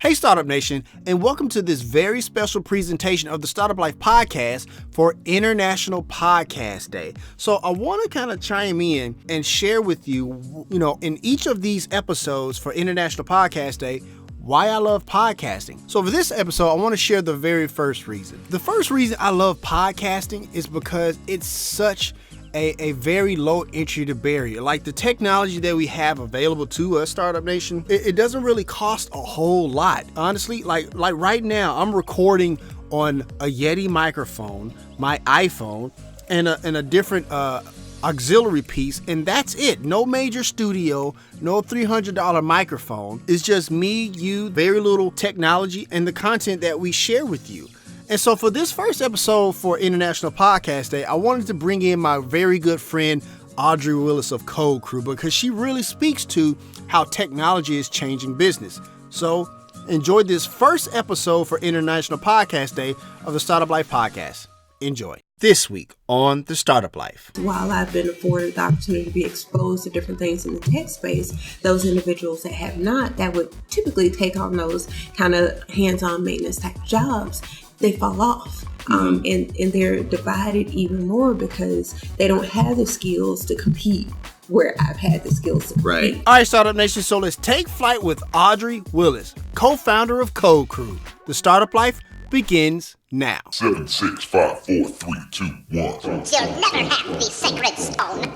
Hey Startup Nation, and welcome to this very special presentation of the Startup Life podcast for International Podcast Day. So I want to kind of chime in and share with you, in each of these episodes for International Podcast Day, why I love podcasting. So for this episode, I want to share the very first reason. The first reason I love podcasting is because it's such a very low entry to barrier. Like the technology that we have available to us, Startup Nation, it doesn't really cost a whole lot. Honestly, like right now, I'm recording on a Yeti microphone, my iPhone, and a different auxiliary piece, and that's it. No major studio, no $300 microphone. It's just me, you, very little technology, and the content that we share with you. And so for this first episode for International Podcast Day, I wanted to bring in my very good friend, Audrey Willis of Code Crew, because she really speaks to how technology is changing business. So enjoy this first episode for International Podcast Day of the Startup Life podcast. Enjoy. This week on The Startup Life. While I've been afforded the opportunity to be exposed to different things in the tech space, those individuals that have not, that would typically take on those kind of hands-on maintenance type jobs, they fall off. And they're divided even more because they don't have the skills to compete where I've had the skills to compete. Right. All right, Startup Nation, so let's take flight with Audrey Willis, co-founder of Code Crew. The Startup Life begins now. 7, 6, 5, 4, 3, 2, 1. You'll never have the sacred stone.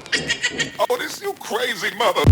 Otis, you crazy mother.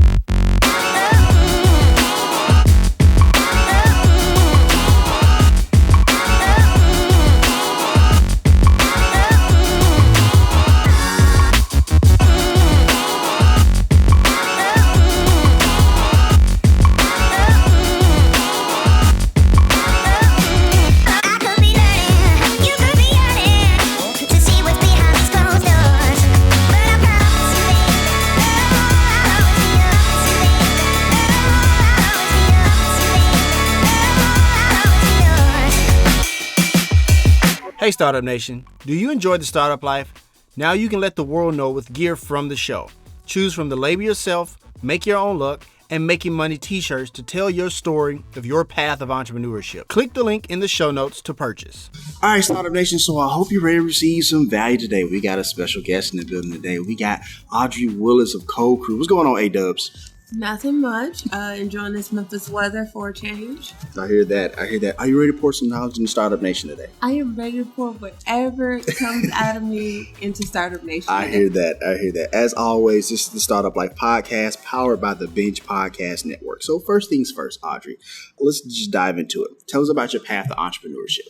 Hey Startup Nation, do you enjoy the Startup Life? Now you can let the world know with gear from the show. Choose from the Label Yourself, Make Your Own Luck, and Making Money t-shirts to tell your story of your path of entrepreneurship. Click the link in the show notes to purchase. All right, Startup Nation, so I hope you're ready to receive some value today. We got a special guest in the building today. We got Audrey Willis of Code Crew. What's going on, A-Dubs? Nothing much. Enjoying this Memphis weather for a change. I hear that. Are you ready to pour some knowledge in the Startup Nation today? I am ready to pour whatever comes out of me into Startup Nation. I hear that. As always, this is the Startup Life podcast powered by the Binge Podcast Network. So first things first, Audrey, let's just dive into it. Tell us about your path to entrepreneurship.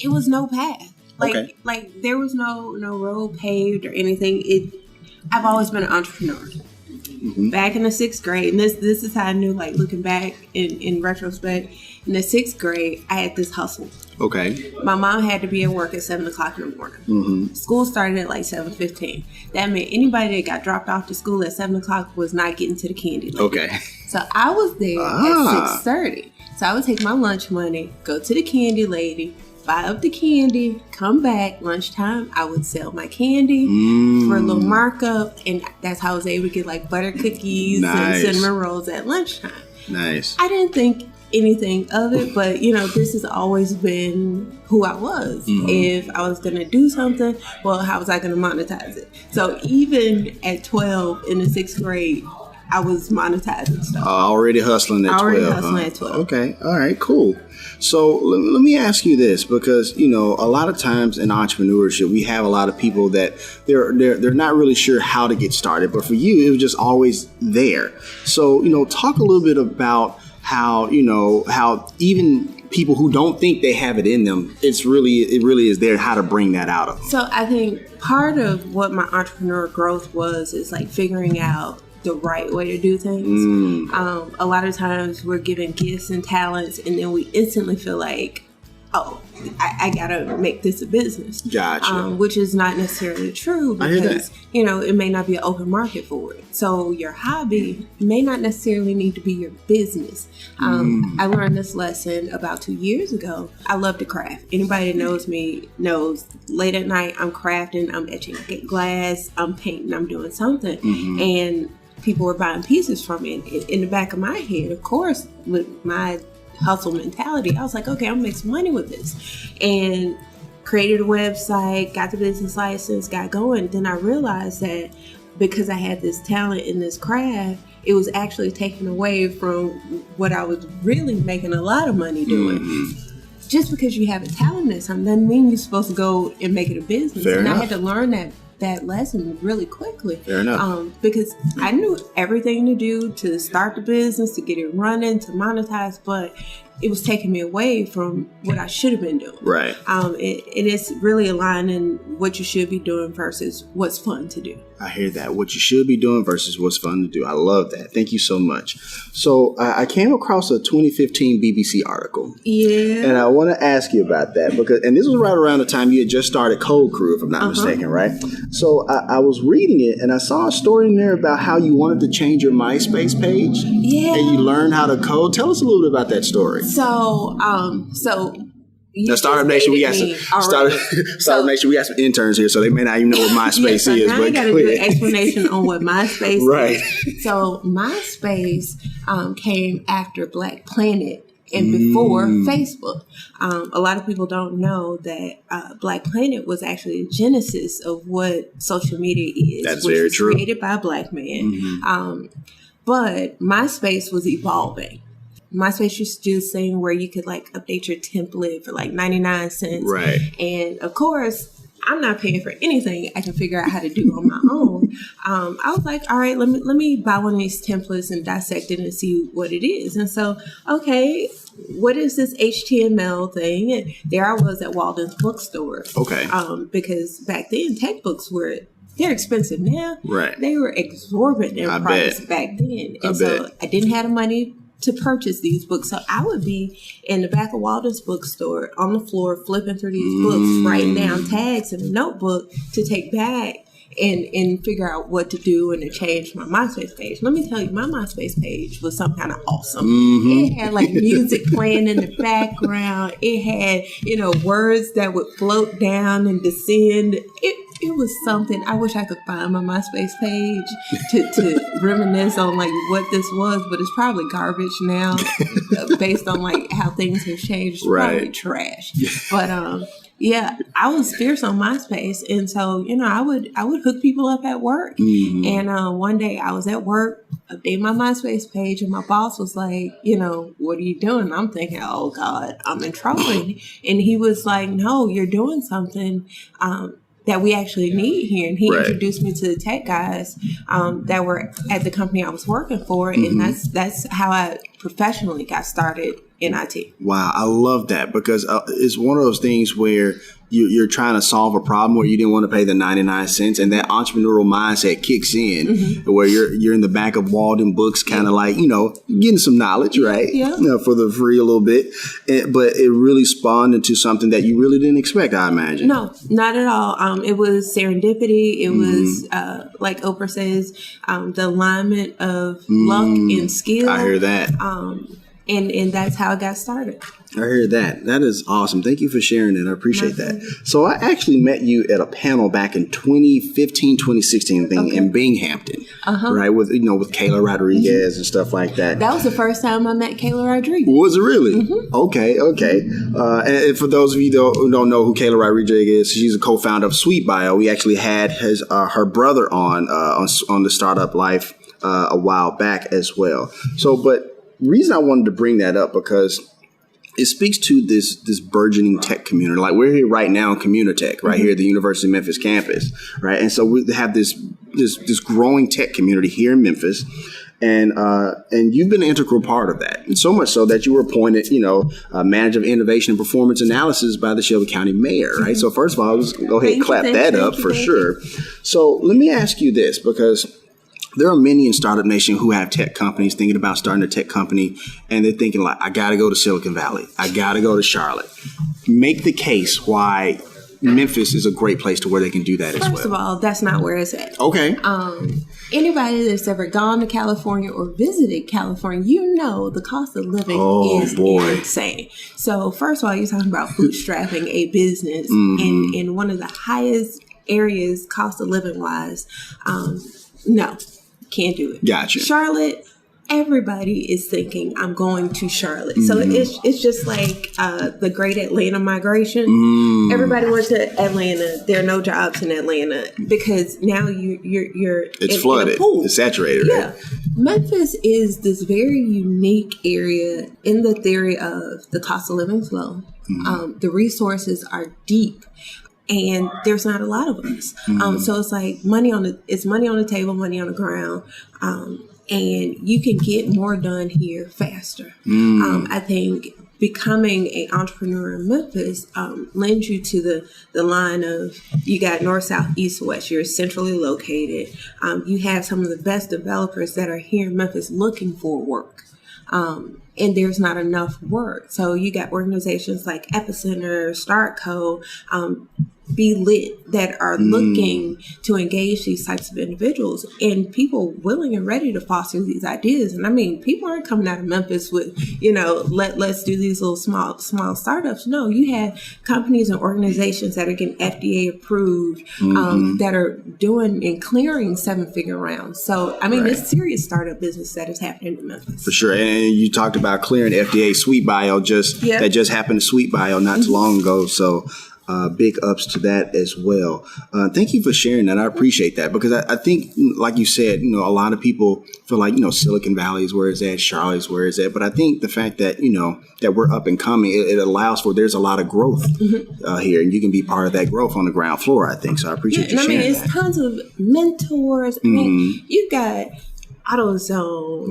It was no path. Okay. There was no road paved or anything. I've always been an entrepreneur. Mm-hmm. Back in the 6th grade, and this is how I knew, like looking back in retrospect, in the 6th grade, I had this hustle. Okay. My mom had to be at work at 7 o'clock in the morning. Mm-hmm. School started at like 7:15. That meant anybody that got dropped off to school at 7 o'clock was not getting to the candy lane. Okay. So I was there at 6:30. So I would take my lunch money, go to the candy lady, buy up the candy, come back, lunchtime, I would sell my candy for a little markup, and that's how I was able to get like butter cookies and cinnamon rolls at lunchtime. Nice. I didn't think anything of it, but this has always been who I was. Mm-hmm. If I was going to do something, well, how was I going to monetize it? So even at 12 in the 6th grade, I was monetizing stuff. Already hustling at 12. Okay. All right, cool. So let me ask you this, because, a lot of times in entrepreneurship, we have a lot of people that they're not really sure how to get started. But for you, it was just always there. So, talk a little bit about how even people who don't think they have it in them, it really is there, how to bring that out of them. So I think part of what my entrepreneur growth is like figuring out the right way to do things. A lot of times we're given gifts and talents, and then we instantly feel like, oh, I gotta make this a business. Gotcha. Which is not necessarily true, because it may not be an open market for it. So your hobby may not necessarily need to be your business. I learned this lesson about 2 years ago. I love to craft. Anybody that knows me knows late at night I'm crafting, I'm etching glass, I'm painting, I'm doing something, and people were buying pieces from me. In the back of my head, of course, with my hustle mentality. I was like, okay, I'm gonna make some money with this. And created a website, got the business license, got going. Then I realized that because I had this talent in this craft, it was actually taken away from what I was really making a lot of money doing. Mm-hmm. Just because you have a talent in something doesn't mean you're supposed to go and make it a business. Fair enough. I had to learn that lesson really quickly. Fair enough. Because I knew everything to do to start the business, to get it running, to monetize, but it was taking me away from what I should have been doing. Right. It is really aligning what you should be doing versus what's fun to do. I hear that. What you should be doing versus what's fun to do. I love that. Thank you so much. So I came across a 2015 BBC article. Yeah. And I want to ask you about that and this was right around the time you had just started Cold Crew, if I'm not mistaken, right? So I was reading it and I saw a story in there about how you wanted to change your MySpace page. Yeah. And you learned how to code. Tell us a little bit about that story. So Now, Startup Nation, we got some interns here, so they may not even know what MySpace is. Now I got to do an explanation on what MySpace right. is. So MySpace came after Black Planet and before Facebook. A lot of people don't know that Black Planet was actually the genesis of what social media is. That's which very was true. Created by a Black man. Mm-hmm. But MySpace was evolving. MySpace used to do this thing where you could like update your template for like 99 cents. Right. And of course, I'm not paying for anything I can figure out how to do on my own. I was like, all right, let me buy one of these templates and dissect it and see what it is. And so, okay, what is this HTML thing? And there I was at Walden's bookstore. Okay. Because back then they're expensive now. Right. They were exorbitant in price back then. And so I didn't have the money to purchase these books. So I would be in the back of Walden's bookstore on the floor flipping through these books, writing down tags in a notebook to take back and figure out what to do and to change my MySpace page. Let me tell you, my MySpace page was some kind of awesome. It had like music playing in the background. It had, words that would float down and descend. It was something. I wish I could find my MySpace page to reminisce on like what this was, but it's probably garbage now based on like how things have changed. It's probably trash. But yeah, I was fierce on MySpace, and so I would hook people up at work. Mm-hmm. And one day I was at work, updating my MySpace page, and my boss was like, what are you doing? I'm thinking, oh God, I'm in trouble. And he was like, no, you're doing something that we actually need here. And he introduced me to the tech guys that were at the company I was working for. Mm-hmm. And that's how I professionally got started in IT. Wow, I love that because it's one of those things where you're trying to solve a problem where you didn't want to pay the 99 cents, and that entrepreneurial mindset kicks in where you're in the back of Walden books, kind of like, getting some knowledge, right? Yeah. For the free a little bit. But it really spawned into something that you really didn't expect, I imagine. No, not at all. It was serendipity. It was, like Oprah says, the alignment of luck and skill. I hear that. And that's how I got started. I hear that. That is awesome. Thank you for sharing that. I appreciate that. So I actually met you at a panel back in 2015, 2016 in Binghamton, right? With Kayla Rodriguez and stuff like that. That was the first time I met Kayla Rodriguez. Was it really? Mm-hmm. Okay. And for those of you who don't know who Kayla Rodriguez is, she's a co-founder of Sweet Bio. We actually had her brother on the Startup Life a while back as well. But reason I wanted to bring that up because it speaks to this burgeoning tech community. Like we're here right now in Communitech, right here at the University of Memphis campus, right? And so we have this growing tech community here in Memphis, and you've been an integral part of that, and so much so that you were appointed, manager of innovation and performance analysis by the Shelby County mayor, right? So first of all, let's go ahead and clap that up for sure. So let me ask you this, because there are many in Startup Nation who have tech companies thinking about starting a tech company, and they're thinking like, I got to go to Silicon Valley. I got to go to Charlotte. Make the case why Memphis is a great place to where they can do that as well. First of all, that's not where it's at. Okay. Anybody that's ever gone to California or visited California, the cost of living is insane. So first of all, you're talking about bootstrapping a business in one of the highest areas cost of living wise. No. Can't do it. Gotcha. Charlotte, everybody is thinking I'm going to Charlotte. So it's just like the great Atlanta migration. Everybody went to Atlanta. There are no jobs in Atlanta because now you're it's flooded. It's saturated. Yeah. Right? Memphis is this very unique area in the theory of the cost of living low. The resources are deep. And there's not a lot of us. So it's like money on the table, money on the ground. And you can get more done here faster. I think becoming an entrepreneur in Memphis lends you to the line of you got north, south, east, west. You're centrally located. You have some of the best developers that are here in Memphis looking for work. And there's not enough work. So you got organizations like Epicenter, StartCo, Be Lit that are looking to engage these types of individuals and people willing and ready to foster these ideas. And I mean, people aren't coming out of Memphis with, let's do these little small startups. No, you have companies and organizations that are getting FDA approved, that are doing and clearing 7-figure rounds. So, I mean, it's serious startup business that is happening in Memphis. For sure. And you talked about clearing FDA Sweet Bio that just happened to Sweet Bio not too long ago. So big ups to that as well. Thank you for sharing that. I appreciate that because I think, like you said, a lot of people feel like, Silicon Valley is where it's at, Charlotte's where it's at. But I think the fact that, that we're up and coming, it allows for there's a lot of growth here. And you can be part of that growth on the ground floor, I think. So I appreciate you sharing that. It's tons of mentors. I mean, you've got AutoZone,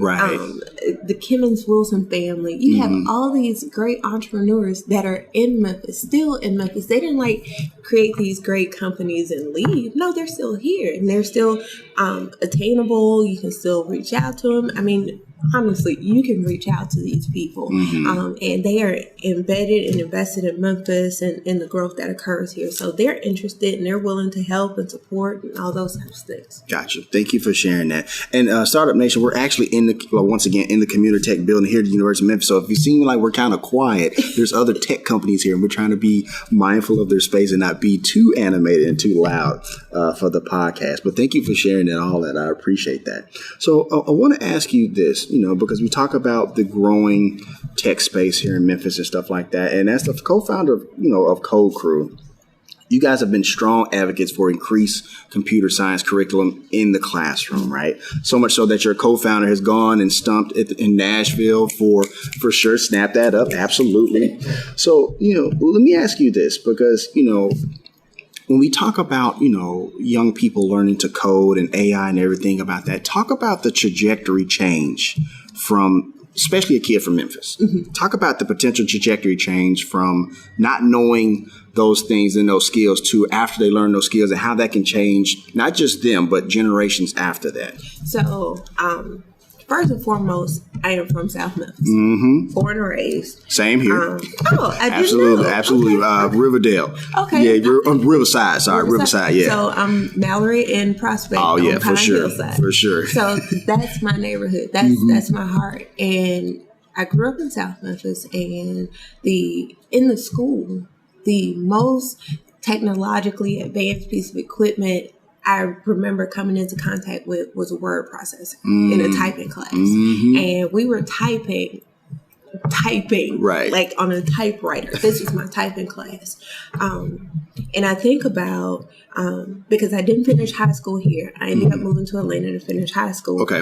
the Kimmons Wilson family. You have all these great entrepreneurs that are in Memphis, still in Memphis. They didn't create these great companies and leave. No, they're still here and they're still attainable. You can still reach out to them. I mean, honestly, you can reach out to these people and they are embedded and invested in Memphis and in the growth that occurs here. So they're interested and they're willing to help and support and all those types of things. Gotcha. Thank you for sharing that. And Startup Nation, we're actually once again in the Commuter Tech building here at the University of Memphis. So if you seem like we're kind of quiet, there's other tech companies here and we're trying to be mindful of their space and not be too animated and too loud for the podcast. But thank you for sharing that, all that. I appreciate that. So I want to ask you this, because we talk about the growing tech space here in Memphis and stuff like that. And as the co-founder of Code Crew, you guys have been strong advocates for increased computer science curriculum in the classroom, right? So much so that your co-founder has gone and stumped in Nashville for sure. Snap that up. Absolutely. So, let me ask you this because, when we talk about, young people learning to code and AI and everything about that, talk about the trajectory change from, especially a kid from Memphis. Talk about the potential trajectory change from not knowing those things and those skills to after they learn those skills and how that can change not just them, but generations after that. So, first and foremost, I am from South Memphis, born and raised. Same here. I absolutely, absolutely. Okay. Riverdale. Okay. Yeah, you're on Riverside. Sorry, Riverside. Yeah. So I'm Mallory and Prospect. Oh yeah, on for Pine sure, Hillside. for sure. So that's my neighborhood. That's my heart. And I grew up in South Memphis, and in the school, the most technologically advanced piece of equipment I remember coming into contact with was a word processor in a typing class. And we were typing like on a typewriter. This was my typing class. And I think about, because I didn't finish high school here, I ended up moving to Atlanta to finish high school. Okay.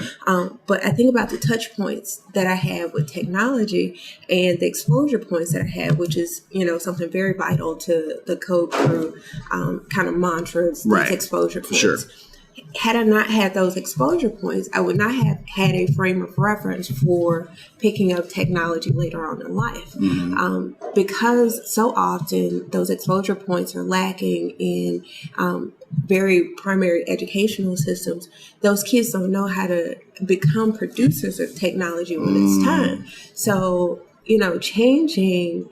But I think about the touch points that I had with technology and the exposure points that I had, which is, something very vital to the Code Crew kind of mantras, these exposure points. Sure. Had I not had those exposure points, I would not have had a frame of reference for picking up technology later on in life. Because so often those exposure points are lacking in very primary educational systems, those kids don't know how to become producers of technology when it's time. So, changing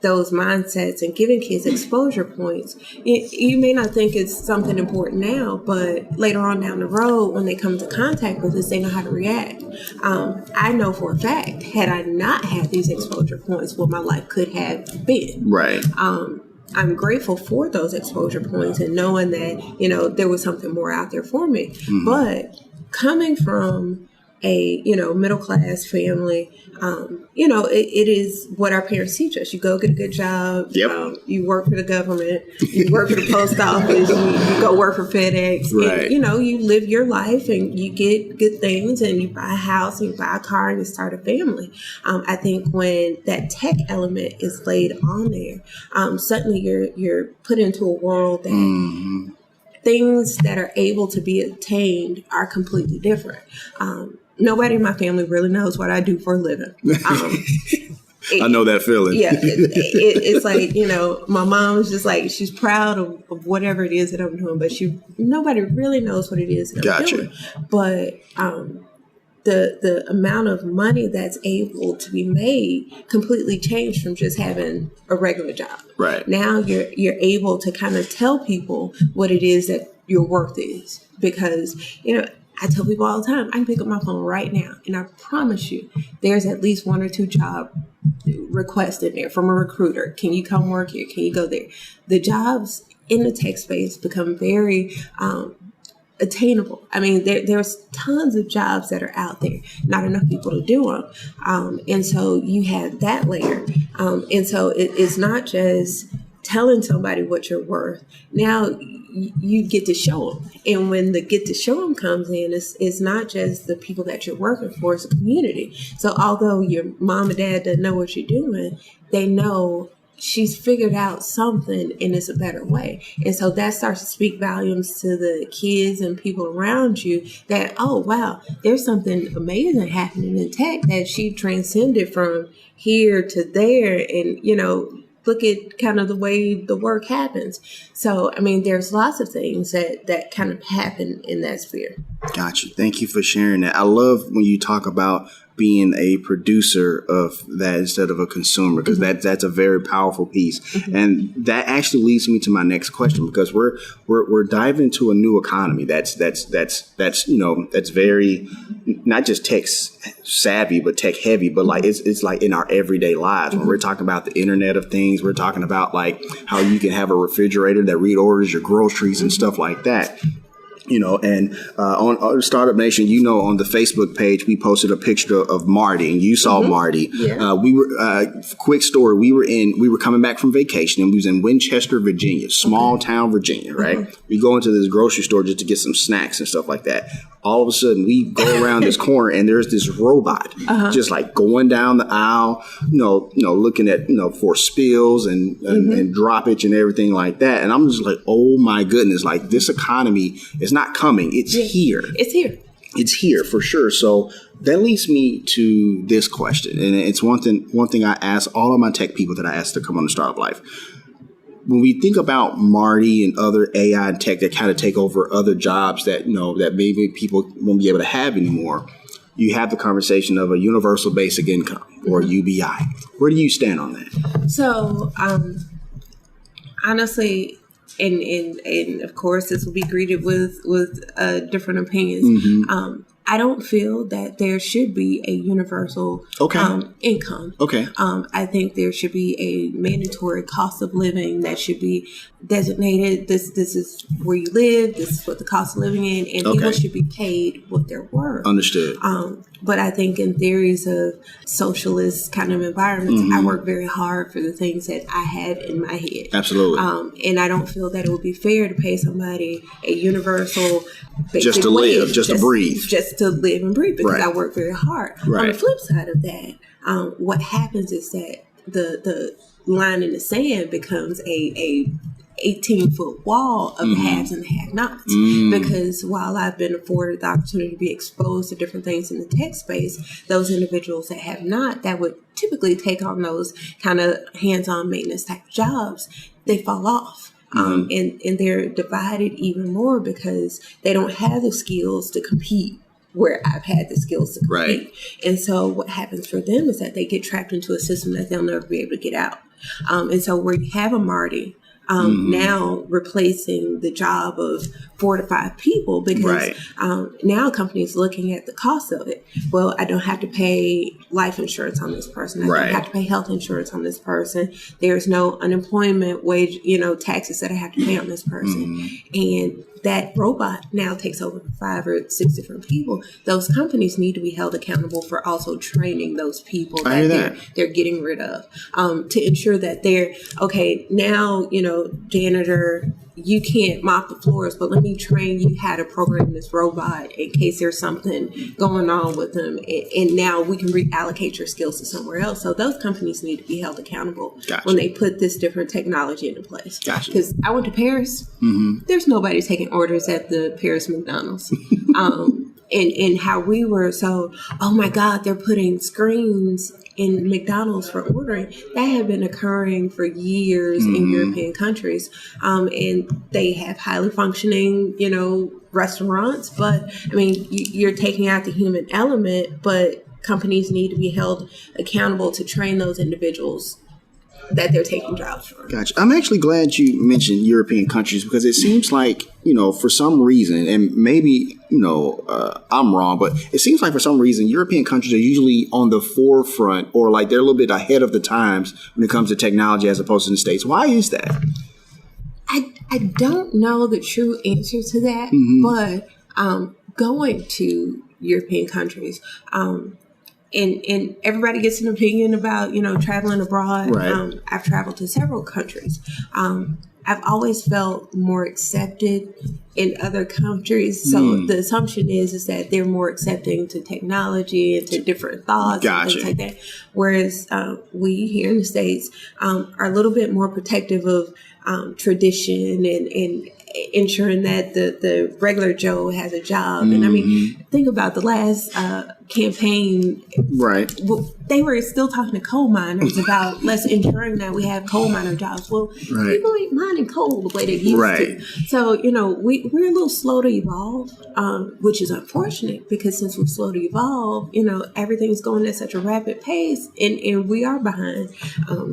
those mindsets and giving kids exposure points, you may not think it's something important now, but later on down the road, when they come into contact with us, they know how to react. I know for a fact, had I not had these exposure points, what my life could have been. Right. I'm grateful for those exposure points and knowing that, there was something more out there for me. But coming from a, middle class family, it is what our parents teach us. You go get a good job. Yep. You work for the government. You work for the post office. You go work for FedEx. Right. And, you live your life and you get good things and you buy a house and you buy a car and you start a family. I think when that tech element is laid on there, suddenly you're put into a world that things that are able to be obtained are completely different. Nobody in my family really knows what I do for a living. I know that feeling. Yeah. It's like, my mom is just like, she's proud of whatever it is that I'm doing, but nobody really knows what it is that I'm doing. But the amount of money that's able to be made completely changed from just having a regular job. Right. Now you're able to kind of tell people what it is that your worth is, because, I tell people all the time, I can pick up my phone right now, and I promise you, there's at least 1 or 2 job requests in there from a recruiter. Can you come work here? Can you go there? The jobs in the tech space become very attainable. I mean, there's tons of jobs that are out there, not enough people to do them. And so you have that layer. And so it's not just telling somebody what you're worth. Now you get to show them. And when the get to show them comes in, it's not just the people that you're working for, it's a community. So although your mom and dad doesn't know what you're doing, they know she's figured out something and it's a better way. And so that starts to speak volumes to the kids and people around you that, oh, wow, there's something amazing happening in tech, that she transcended from here to there. And, look at kind of the way the work happens. So, I mean, there's lots of things that kind of happen in that sphere. Gotcha. Thank you for sharing that. I love when you talk about being a producer of that instead of a consumer, because that's a very powerful piece. And that actually leads me to my next question, because we're diving into a new economy that's very not just tech savvy, but tech heavy, but like it's like in our everyday lives. When we're talking about the Internet of Things, we're talking about like how you can have a refrigerator that read orders your groceries and stuff like that. And on Startup Nation, on the Facebook page, we posted a picture of Marty, and you saw Marty. Yeah. We were quick story. We were coming back from vacation, and we was in Winchester, Virginia, small town Virginia, right? We go into this grocery store just to get some snacks and stuff like that. All of a sudden, we go around this corner, and there's this robot just like going down the aisle, looking at for spills and droppage and everything like that. And I'm just like, oh my goodness, like this economy is not coming. It's here. It's here. It's here for sure. So that leads me to this question. And it's one thing I ask all of my tech people that I ask to come on to Startup Life. When we think about Marty and other AI and tech that kind of take over other jobs that, that maybe people won't be able to have anymore, you have the conversation of a universal basic income or UBI. Where do you stand on that? So, honestly, and of course, this will be greeted with different opinions. I don't feel that there should be a universal income. Okay. I think there should be a mandatory cost of living that should be designated. This is where you live. This is what the cost of living is, and people should be paid what they're worth. Understood. But I think in theories of socialist kind of environments, I work very hard for the things that I have in my head. Absolutely. And I don't feel that it would be fair to pay somebody a universal just to live, just to breathe. Just to live and breathe, because I work very hard. Right. On the flip side of that, what happens is that the line in the sand becomes a 18-foot wall of the haves and the have-nots. Because while I've been afforded the opportunity to be exposed to different things in the tech space, those individuals that have not, that would typically take on those kind of hands-on maintenance type jobs, they fall off. And they're divided even more because they don't have the skills to compete where I've had the skills to compete. Right. And so what happens for them is that they get trapped into a system that they'll never be able to get out. And so where you have a Marty now replacing the job of 4 to 5 people, because now companies looking at the cost of it. Well, I don't have to pay life insurance on this person. I don't have to pay health insurance on this person. There's no unemployment wage, taxes that I have to pay on this person. And that robot now takes over 5 or 6 different people, those companies need to be held accountable for also training those people that they're getting rid of, to ensure that they're, okay, now, janitor, you can't mop the floors, but let me train you how to program this robot in case there's something going on with them. And now we can reallocate your skills to somewhere else. So those companies need to be held accountable when they put this different technology into place. Because I went to Paris. There's nobody taking orders at the Paris McDonald's. And how we were so, oh my God, they're putting screens in McDonald's for ordering. That had been occurring for years in European countries. And they have highly functioning, restaurants. But I mean, you're taking out the human element, but companies need to be held accountable to train those individuals that they're taking jobs from. Gotcha. I'm actually glad you mentioned European countries, because it seems like, for some reason, and maybe, I'm wrong, but it seems like for some reason, European countries are usually on the forefront, or like they're a little bit ahead of the times when it comes to technology as opposed to the States. Why is that? I don't know the true answer to that, but going to European countries, and everybody gets an opinion about, traveling abroad. Right. I've traveled to several countries. I've always felt more accepted in other countries. So the assumption is that they're more accepting to technology and to different thoughts and things like that. Whereas we here in the States are a little bit more protective of tradition and ensuring that the regular Joe has a job. And I mean, think about the last campaign. Right. Well, they were still talking to coal miners about let's ensuring that we have coal miner jobs. Well, people ain't mining coal the way they used to. So, we're a little slow to evolve, which is unfortunate, because since we're slow to evolve, everything's going at such a rapid pace, and we are behind.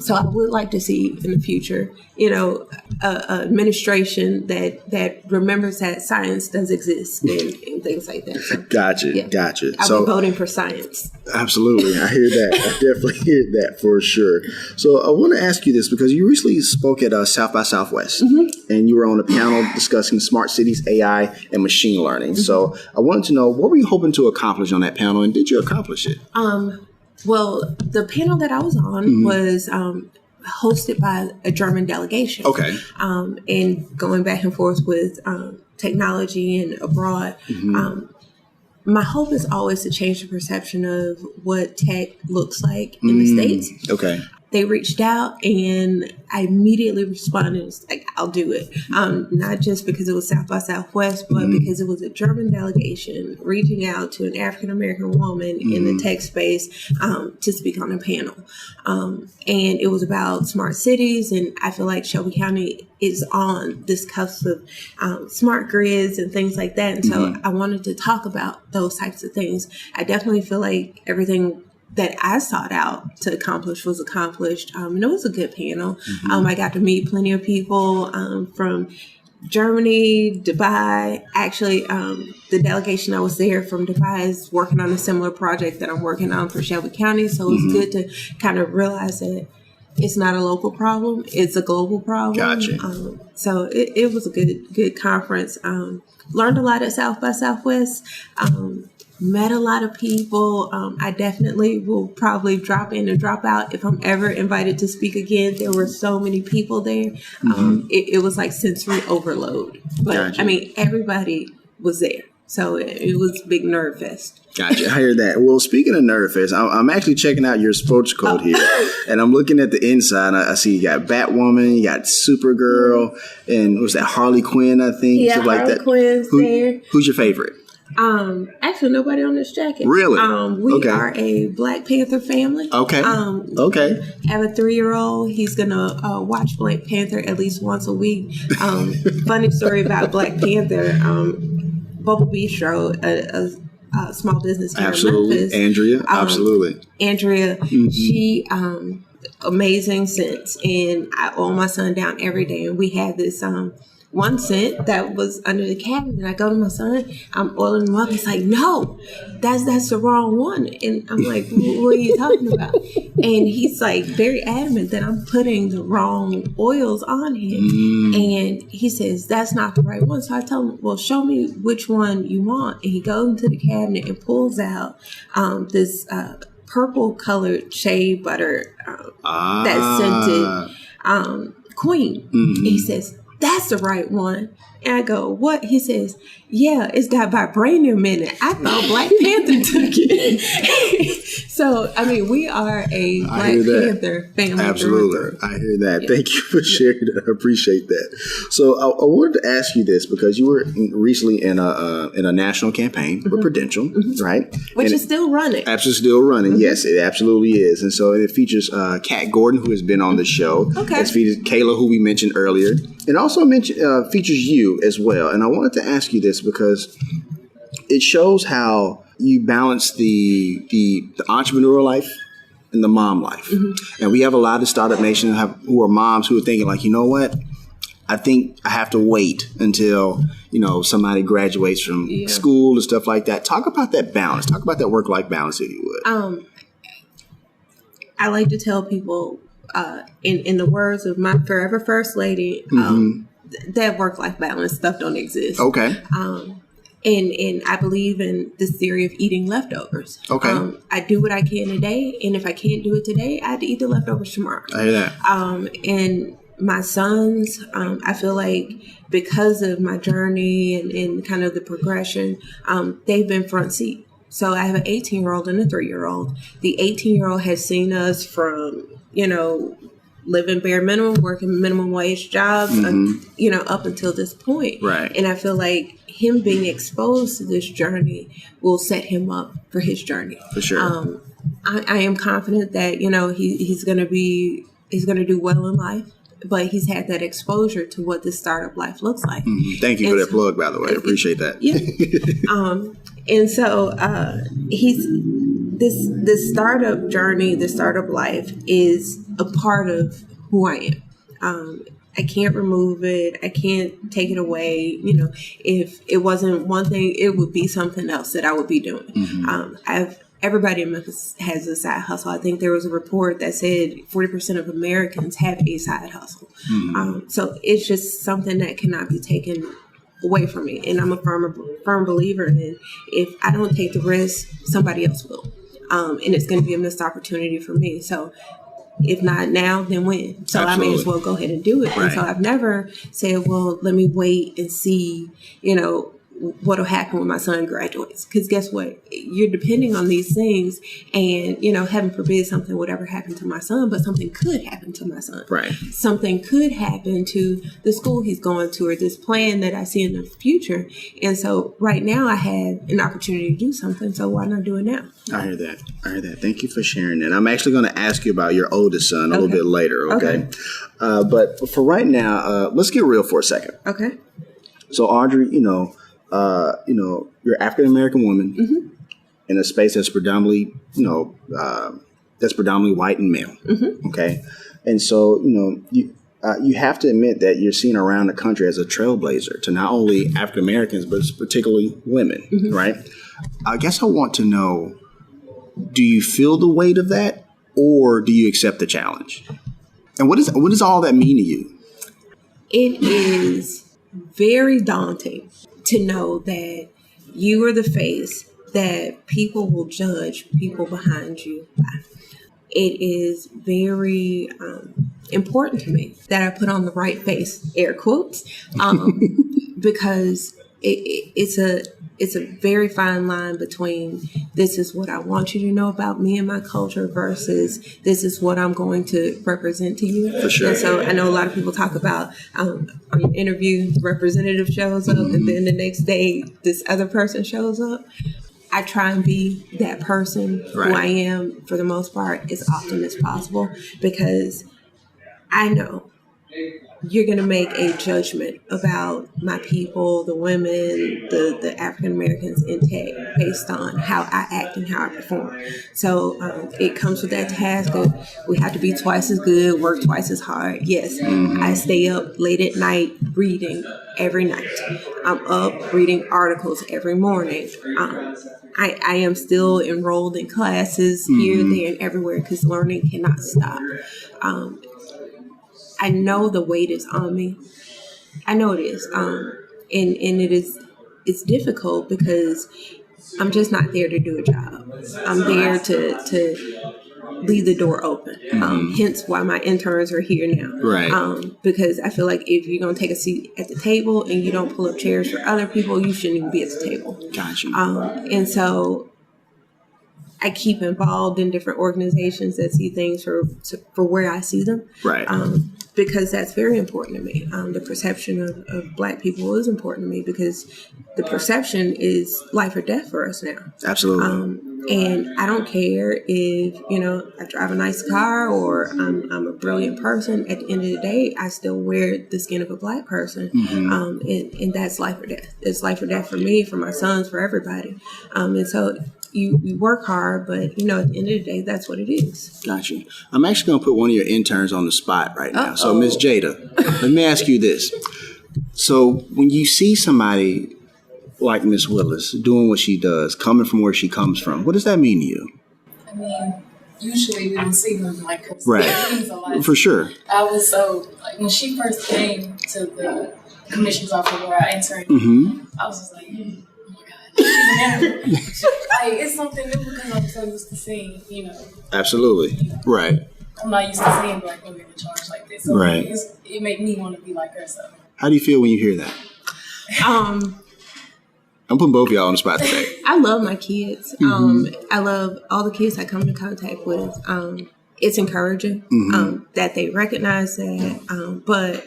So I would like to see in the future, an administration that remembers that science does exist and things like that. So, Gotcha. I'll be voting for science. Absolutely. I hear that. I definitely hear that for sure. So I want to ask you this, because you recently spoke at South by Southwest, and you were on a panel discussing smart cities, AI, and machine learning. So I wanted to know, what were you hoping to accomplish on that panel, and did you accomplish it? Well, the panel that I was on was hosted by a German delegation. Okay. And going back and forth with technology and abroad. My hope is always to change the perception of what tech looks like in the States. Okay. They reached out, and I immediately responded and was like, I'll do it. Not just because it was South by Southwest, but because it was a German delegation reaching out to an African-American woman in the tech space to speak on a panel. And it was about smart cities, and I feel like Shelby County is on this cusp of smart grids and things like that. And so I wanted to talk about those types of things. I definitely feel like everything that I sought out to accomplish was accomplished. And it was a good panel. I got to meet plenty of people from Germany, Dubai. Actually, the delegation that was there from Dubai is working on a similar project that I'm working on for Shelby County. So it's good to kind of realize that it's not a local problem, it's a global problem. Gotcha. So it was a good conference. Learned a lot at South by Southwest. Met a lot of people. I definitely will probably drop in and drop out if I'm ever invited to speak again. There were so many people there. It was like sensory overload. But gotcha. I mean, everybody was there. So it was a big nerd fest. Gotcha. I hear that. Well, speaking of nerd fest, I'm actually checking out your sports code here, and I'm looking at the inside. I see you got Batwoman, you got Supergirl, and was that Harley Quinn? I think. Yeah, Harley Quinn's there. Who's your favorite? Actually, nobody on this jacket. Really? We are a Black Panther family. Okay. Okay. I have a 3-year-old. He's gonna watch Black Panther at least once a week. Funny story about Black Panther. Bubble Bistro, a small business here in Memphis. Andrea. Absolutely. Andrea. She amazing sense, and I owe my son down every day. And we had this 1 cent that was under the cabinet. And I go to my son, I'm oiling him up. He's like, no, that's the wrong one. And I'm like, what are you talking about? And he's like very adamant that I'm putting the wrong oils on him. And he says, that's not the right one. So I tell him, well, show me which one you want. And he goes into the cabinet and pulls out this purple colored shea butter that scented Queen. And he says, that's the right one. And I go, what? He says, yeah, it's got vibranium in it. I thought Black Panther took it. So, I mean, we are a Black Panther family. Absolutely. I hear that. Yeah. Thank you for sharing that. I appreciate that. So I wanted to ask you this because you were recently in a national campaign with Prudential, right? Which is still running. Absolutely still running. Yes, it absolutely is. And so it features Kat Gordon, who has been on the show. Okay. It features Kayla, who we mentioned earlier. It also features you as well. And I wanted to ask you this because it shows how you balance the entrepreneurial life and the mom life. And we have a lot of Startup Nation who are moms who are thinking like, you know what? I think I have to wait until, somebody graduates from school and stuff like that. Talk about that balance. Talk about that work-life balance, if you would. I like to tell people, in the words of my forever first lady, that work-life balance stuff don't exist. Okay. And I believe in this theory of eating leftovers. Okay. I do what I can today, and if I can't do it today, I have to eat the leftovers tomorrow. I hear that. And my sons, I feel like because of my journey and kind of the progression, they've been front seat. So I have an 18-year-old and a 3-year-old. The 18-year-old has seen us from, living bare minimum, working minimum wage jobs, up until this point. Right. And I feel like him being exposed to this journey will set him up for his journey. For sure. I am confident that, he's going to do well in life, but he's had that exposure to what this startup life looks like. Thank you for that plug, by the way. I appreciate that. Yeah. And so he's this startup journey, the startup life is a part of who I am. I can't remove it. I can't take it away. If it wasn't one thing, it would be something else that I would be doing. Everybody in Memphis has a side hustle. I think there was a report that said 40% of Americans have a side hustle. So it's just something that cannot be taken away from me. And I'm a firm believer in if I don't take the risk, somebody else will. And it's going to be a missed opportunity for me. So if not now, then when? So I may as well go ahead and do it. Right. And so I've never said, well, let me wait and see, what'll happen when my son graduates. Because guess what? You're depending on these things and, heaven forbid something would ever happen to my son, but something could happen to my son. Right. Something could happen to the school he's going to or this plan that I see in the future. And so right now I have an opportunity to do something. So why not do it now? I hear that. Thank you for sharing that. I'm actually going to ask you about your oldest son a little bit later. Okay. But for right now, let's get real for a second. Okay. So Audrey, you're an African American woman in a space that's predominantly, white and male. Okay, and so you have to admit that you're seen around the country as a trailblazer to not only African Americans but particularly women, right? I guess I want to know: do you feel the weight of that, or do you accept the challenge? And what does all that mean to you? It is very daunting to know that you are the face that people will judge people behind you by. It is very important to me that I put on the right face, air quotes, because it's a very fine line between this is what I want you to know about me and my culture versus this is what I'm going to represent to you. For sure. And so I know a lot of people talk about on an interview, the representative shows up and then the next day this other person shows up. I try and be that person who I am for the most part as often as possible because I know you're going to make a judgment about my people, the women, the African Americans in tech based on how I act and how I perform. So it comes with that task of we have to be twice as good, work twice as hard. Yes, I stay up late at night reading every night. I'm up reading articles every morning. I am still enrolled in classes here, there, and everywhere because learning cannot stop. I know the weight is on me. I know it is. And it's difficult because I'm just not there to do a job. I'm there to leave the door open. Hence why my interns are here now. Right. Because I feel like if you're going to take a seat at the table and you don't pull up chairs for other people, you shouldn't even be at the table. Gotcha. And so I keep involved in different organizations that see things for where I see them. Right. Because that's very important to me. The perception of Black people is important to me because the perception is life or death for us now. Absolutely. And I don't care if, I drive a nice car or I'm a brilliant person. At the end of the day, I still wear the skin of a Black person. And that's life or death. It's life or death for me, for my sons, for everybody. And so you work hard, but, at the end of the day, that's what it is. Gotcha. I'm actually going to put one of your interns on the spot right now. So, Ms. Jada, let me ask you this. So when you see somebody like Miss Willis doing what she does, coming from where she comes from, what does that mean to you? I mean, usually we don't see them like her. Right. For sure. I was when she first came to the commission's office where I interned, I was just like, it's something new because I'm so used to seeing, Absolutely. Right. I'm not used to seeing Black women in charge like this. So right. It made me want to be like her. So. How do you feel when you hear that? I'm putting both of y'all on the spot today. I love my kids. I love all the kids I come into contact with. It's encouraging that they recognize that. But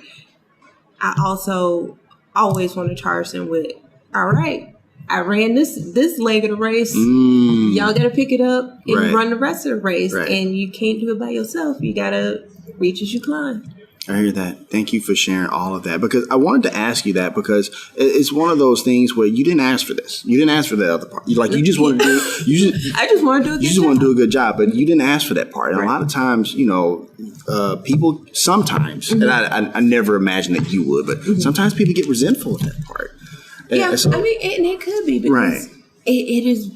I also always want to charge them with, all right, I ran this leg of the race. Y'all got to pick it up and run the rest of the race. Right. And you can't do it by yourself. You got to reach as you climb. I hear that. Thank you for sharing all of that, because I wanted to ask you that because it's one of those things where you didn't ask for this. You didn't ask for the other part. You just want to do. I just want to do a good job. You just want to do a good job, but you didn't ask for that part. And a lot of times, people sometimes, and I never imagined that you would, but sometimes people get resentful of that part. Yeah, and it could be because it is.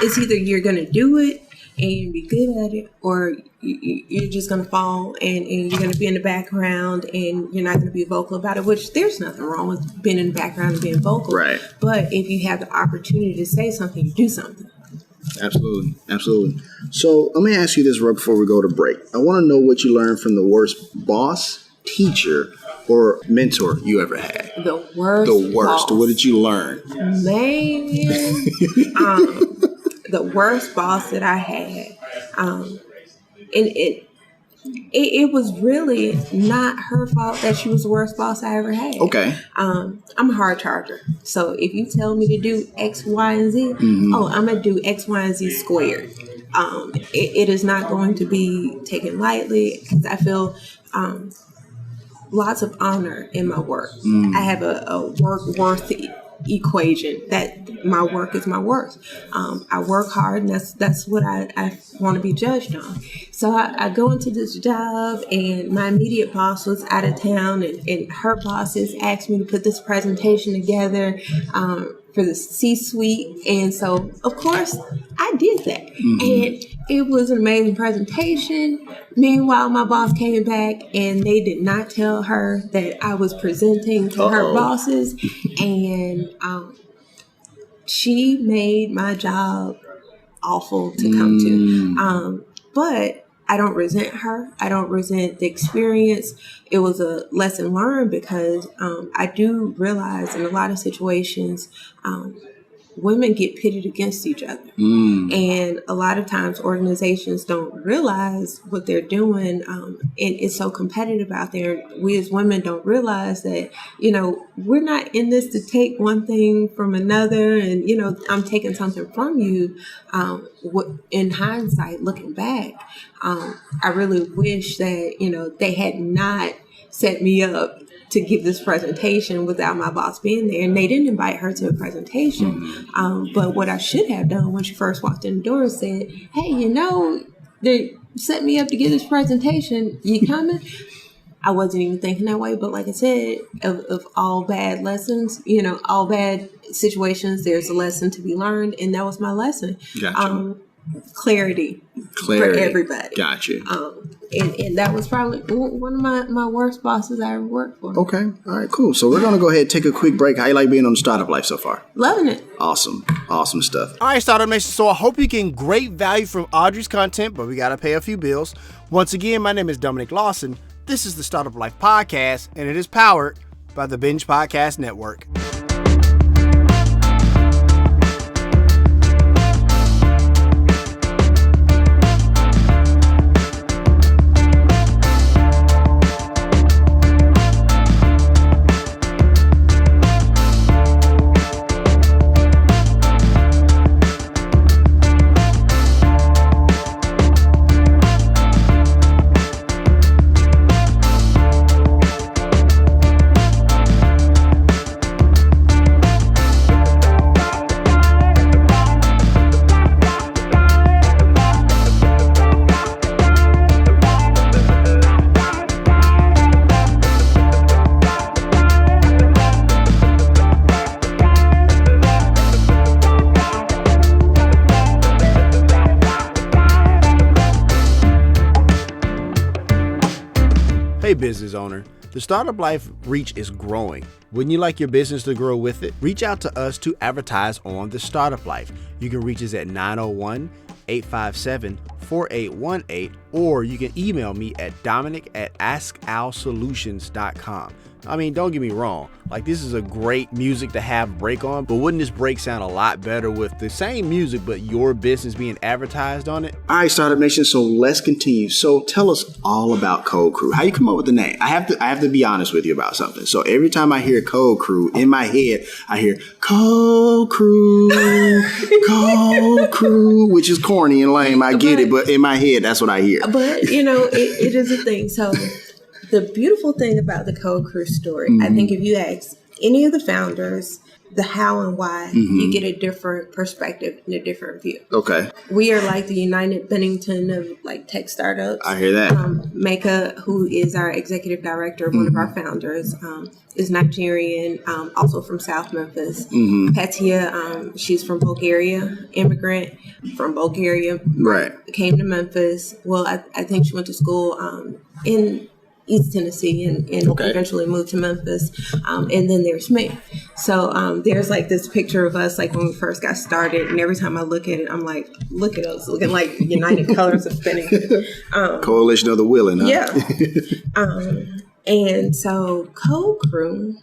It's either you're going to do it and you're going to be good at it, or you're just going to fall and you're going to be in the background and you're not going to be vocal about it, which there's nothing wrong with being in the background and being vocal. Right. But if you have the opportunity to say something, you do something. Absolutely. Absolutely. So let me ask you this right before we go to break. I want to know what you learned from the worst boss, teacher, or mentor you ever had. The worst. Boss. What did you learn? Man. The worst boss that I had. And it was really not her fault that she was the worst boss I ever had. Okay. I'm a hard charger. So if you tell me to do X, Y, and Z, I'm going to do X, Y, and Z squared. It is not going to be taken lightly because I feel lots of honor in my work. I have a work worth equation that my work is my worth. I work hard, and that's what I want to be judged on. So I go into this job, and my immediate boss was out of town, and her bosses asked me to put this presentation together for the C-suite, and so of course I did that, and it was an amazing presentation. Meanwhile, my boss came back and they did not tell her that I was presenting to her bosses, and she made my job awful to come to. But I don't resent her. I don't resent the experience. It was a lesson learned because I do realize in a lot of situations, women get pitted against each other. And a lot of times organizations don't realize what they're doing. And it's so competitive out there. We as women don't realize that, we're not in this to take one thing from another. And, I'm taking something from you. In hindsight, looking back, I really wish that, they had not set me up to give this presentation without my boss being there. And they didn't invite her to a presentation. But what I should have done when she first walked in the door is said, hey, they set me up to give this presentation. You coming? I wasn't even thinking that way. But like I said, of all bad lessons, all bad situations, there's a lesson to be learned. And that was my lesson. Gotcha. Clarity for everybody. Gotcha. And that was probably one of my worst bosses I ever worked for. Okay. All right, cool. So we're going to go ahead and take a quick break. How you like being on the Startup Life so far? Loving it. Awesome. Awesome stuff. All right, Startup Nation. So I hope you getting great value from Audrey's content, but we got to pay a few bills. Once again, my name is Dominic Lawson. This is the Startup Life Podcast, and it is powered by the Binge Podcast Network. Hey business owner, the Startup Life reach is growing. Wouldn't you like your business to grow with it? Reach out to us to advertise on the Startup Life. You can reach us at 901-857-4818, or you can email me at dominic@askalsolutions.com. I mean, don't get me wrong. Like, this is a great music to have break on, but wouldn't this break sound a lot better with the same music, but your business being advertised on it? All right, Startup Nation. So let's continue. So tell us all about Code Crew. How you come up with the name? I have to be honest with you about something. So every time I hear Code Crew, in my head, I hear Code Crew, Code Crew, which is corny and lame. I get it, but in my head, that's what I hear. But, it is a thing. So the beautiful thing about the Code Crew story, I think if you ask any of the founders the how and why, you get a different perspective and a different view. Okay. We are like the United Bennington of like tech startups. I hear that. Mecca, who is our executive director, one of our founders, is Nigerian, also from South Memphis. Patia, she's from Bulgaria, immigrant from Bulgaria. Right. Came to Memphis. Well, I think she went to school in East Tennessee and eventually moved to Memphis. And then there's me. So there's like this picture of us like when we first got started. And every time I look at it, I'm like, look at us looking like United Colors of Bennington. Coalition of the Willing, huh? Yeah. And so Code Crew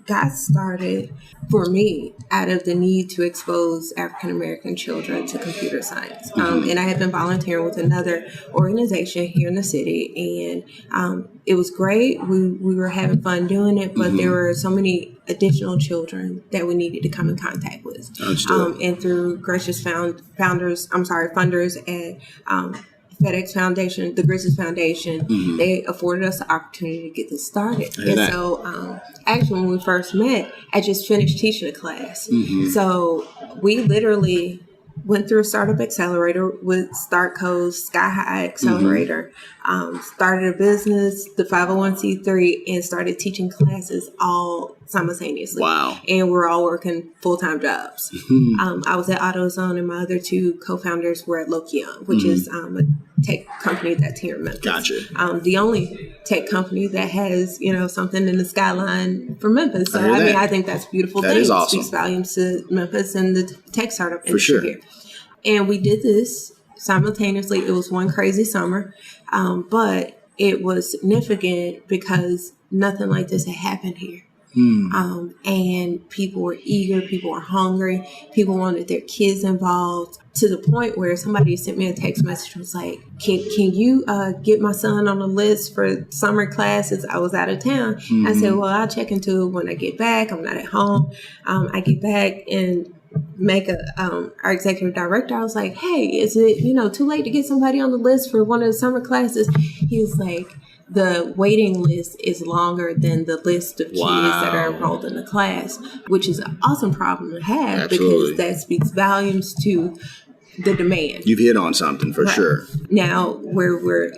got started for me out of the need to expose African-American children to computer science. And I had been volunteering with another organization here in the city, and it was great. We were having fun doing it, but there were so many additional children that we needed to come in contact with. And through gracious funders at FedEx Foundation, the Gracious Foundation, they afforded us the opportunity to get this started. So actually when we first met, I just finished teaching a class. So we literally went through a startup accelerator with Start Code's Sky High Accelerator, started a business, the 501c3, and started teaching classes all simultaneously. Wow. And we're all working full-time jobs. I was at AutoZone, and my other two co-founders were at Lokion, which is a tech company that's here in Memphis. Gotcha. The only tech company that has, something in the skyline for Memphis. So I think that's a beautiful thing. Is awesome. It speaks volumes to Memphis and the tech startup industry here. And we did this simultaneously. It was one crazy summer, but it was significant because nothing like this had happened here. And people were eager, people were hungry, people wanted their kids involved, to the point where somebody sent me a text message and was like, can you get my son on the list for summer classes? I was out of town. I said, well, I'll check into it when I get back. I'm not at home. I get back and make our executive director. I was like, hey, is it, too late to get somebody on the list for one of the summer classes? He was like, the waiting list is longer than the list of kids that are enrolled in the class, which is an awesome problem to have. Absolutely. Because that speaks volumes to the demand. You've hit on something for sure. Now, we're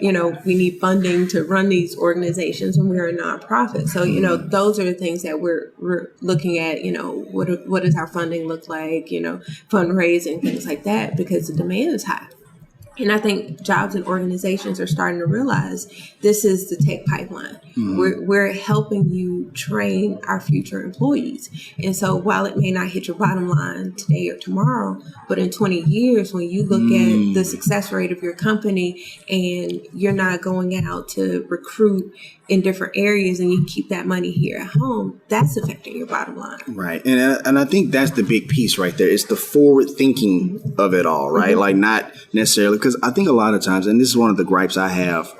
we need funding to run these organizations, and we're a nonprofit. So, those are the things that we're looking at, what does our funding look like, fundraising, things like that, because the demand is high. And I think jobs and organizations are starting to realize this is the tech pipeline. We're helping you train our future employees. And so while it may not hit your bottom line today or tomorrow, but in 20 years, when you look at the success rate of your company and you're not going out to recruit in different areas and you keep that money here at home, that's affecting your bottom line. Right. And I think that's the big piece right there. It's the forward thinking of it all, right? Like not necessarily, because I think a lot of times, and this is one of the gripes I have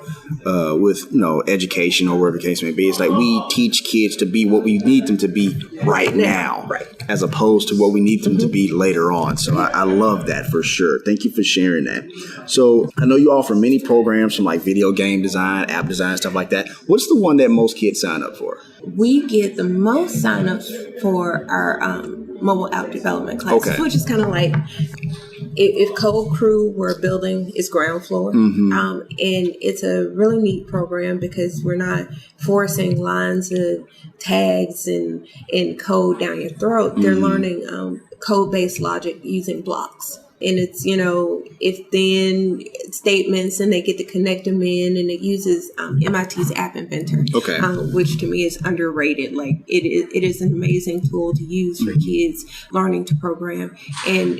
with, education or whatever the case may be, it's like we teach kids to be what we need them to be right now, as opposed to what we need them to be later on. So I love that for sure. Thank you for sharing that. So I know you offer many programs from like video game design, app design, stuff like that. What's the one that most kids sign up for? We get the most signups for our mobile app development classes, which is kind of like if Code Crew were a building, it's ground floor. And it's a really neat program because we're not forcing lines of tags and code down your throat. They're learning code-based logic using blocks. And it's, if then statements, and they get to connect them in, and it uses MIT's App Inventor, which to me is underrated. Like it is an amazing tool to use for kids learning to program. And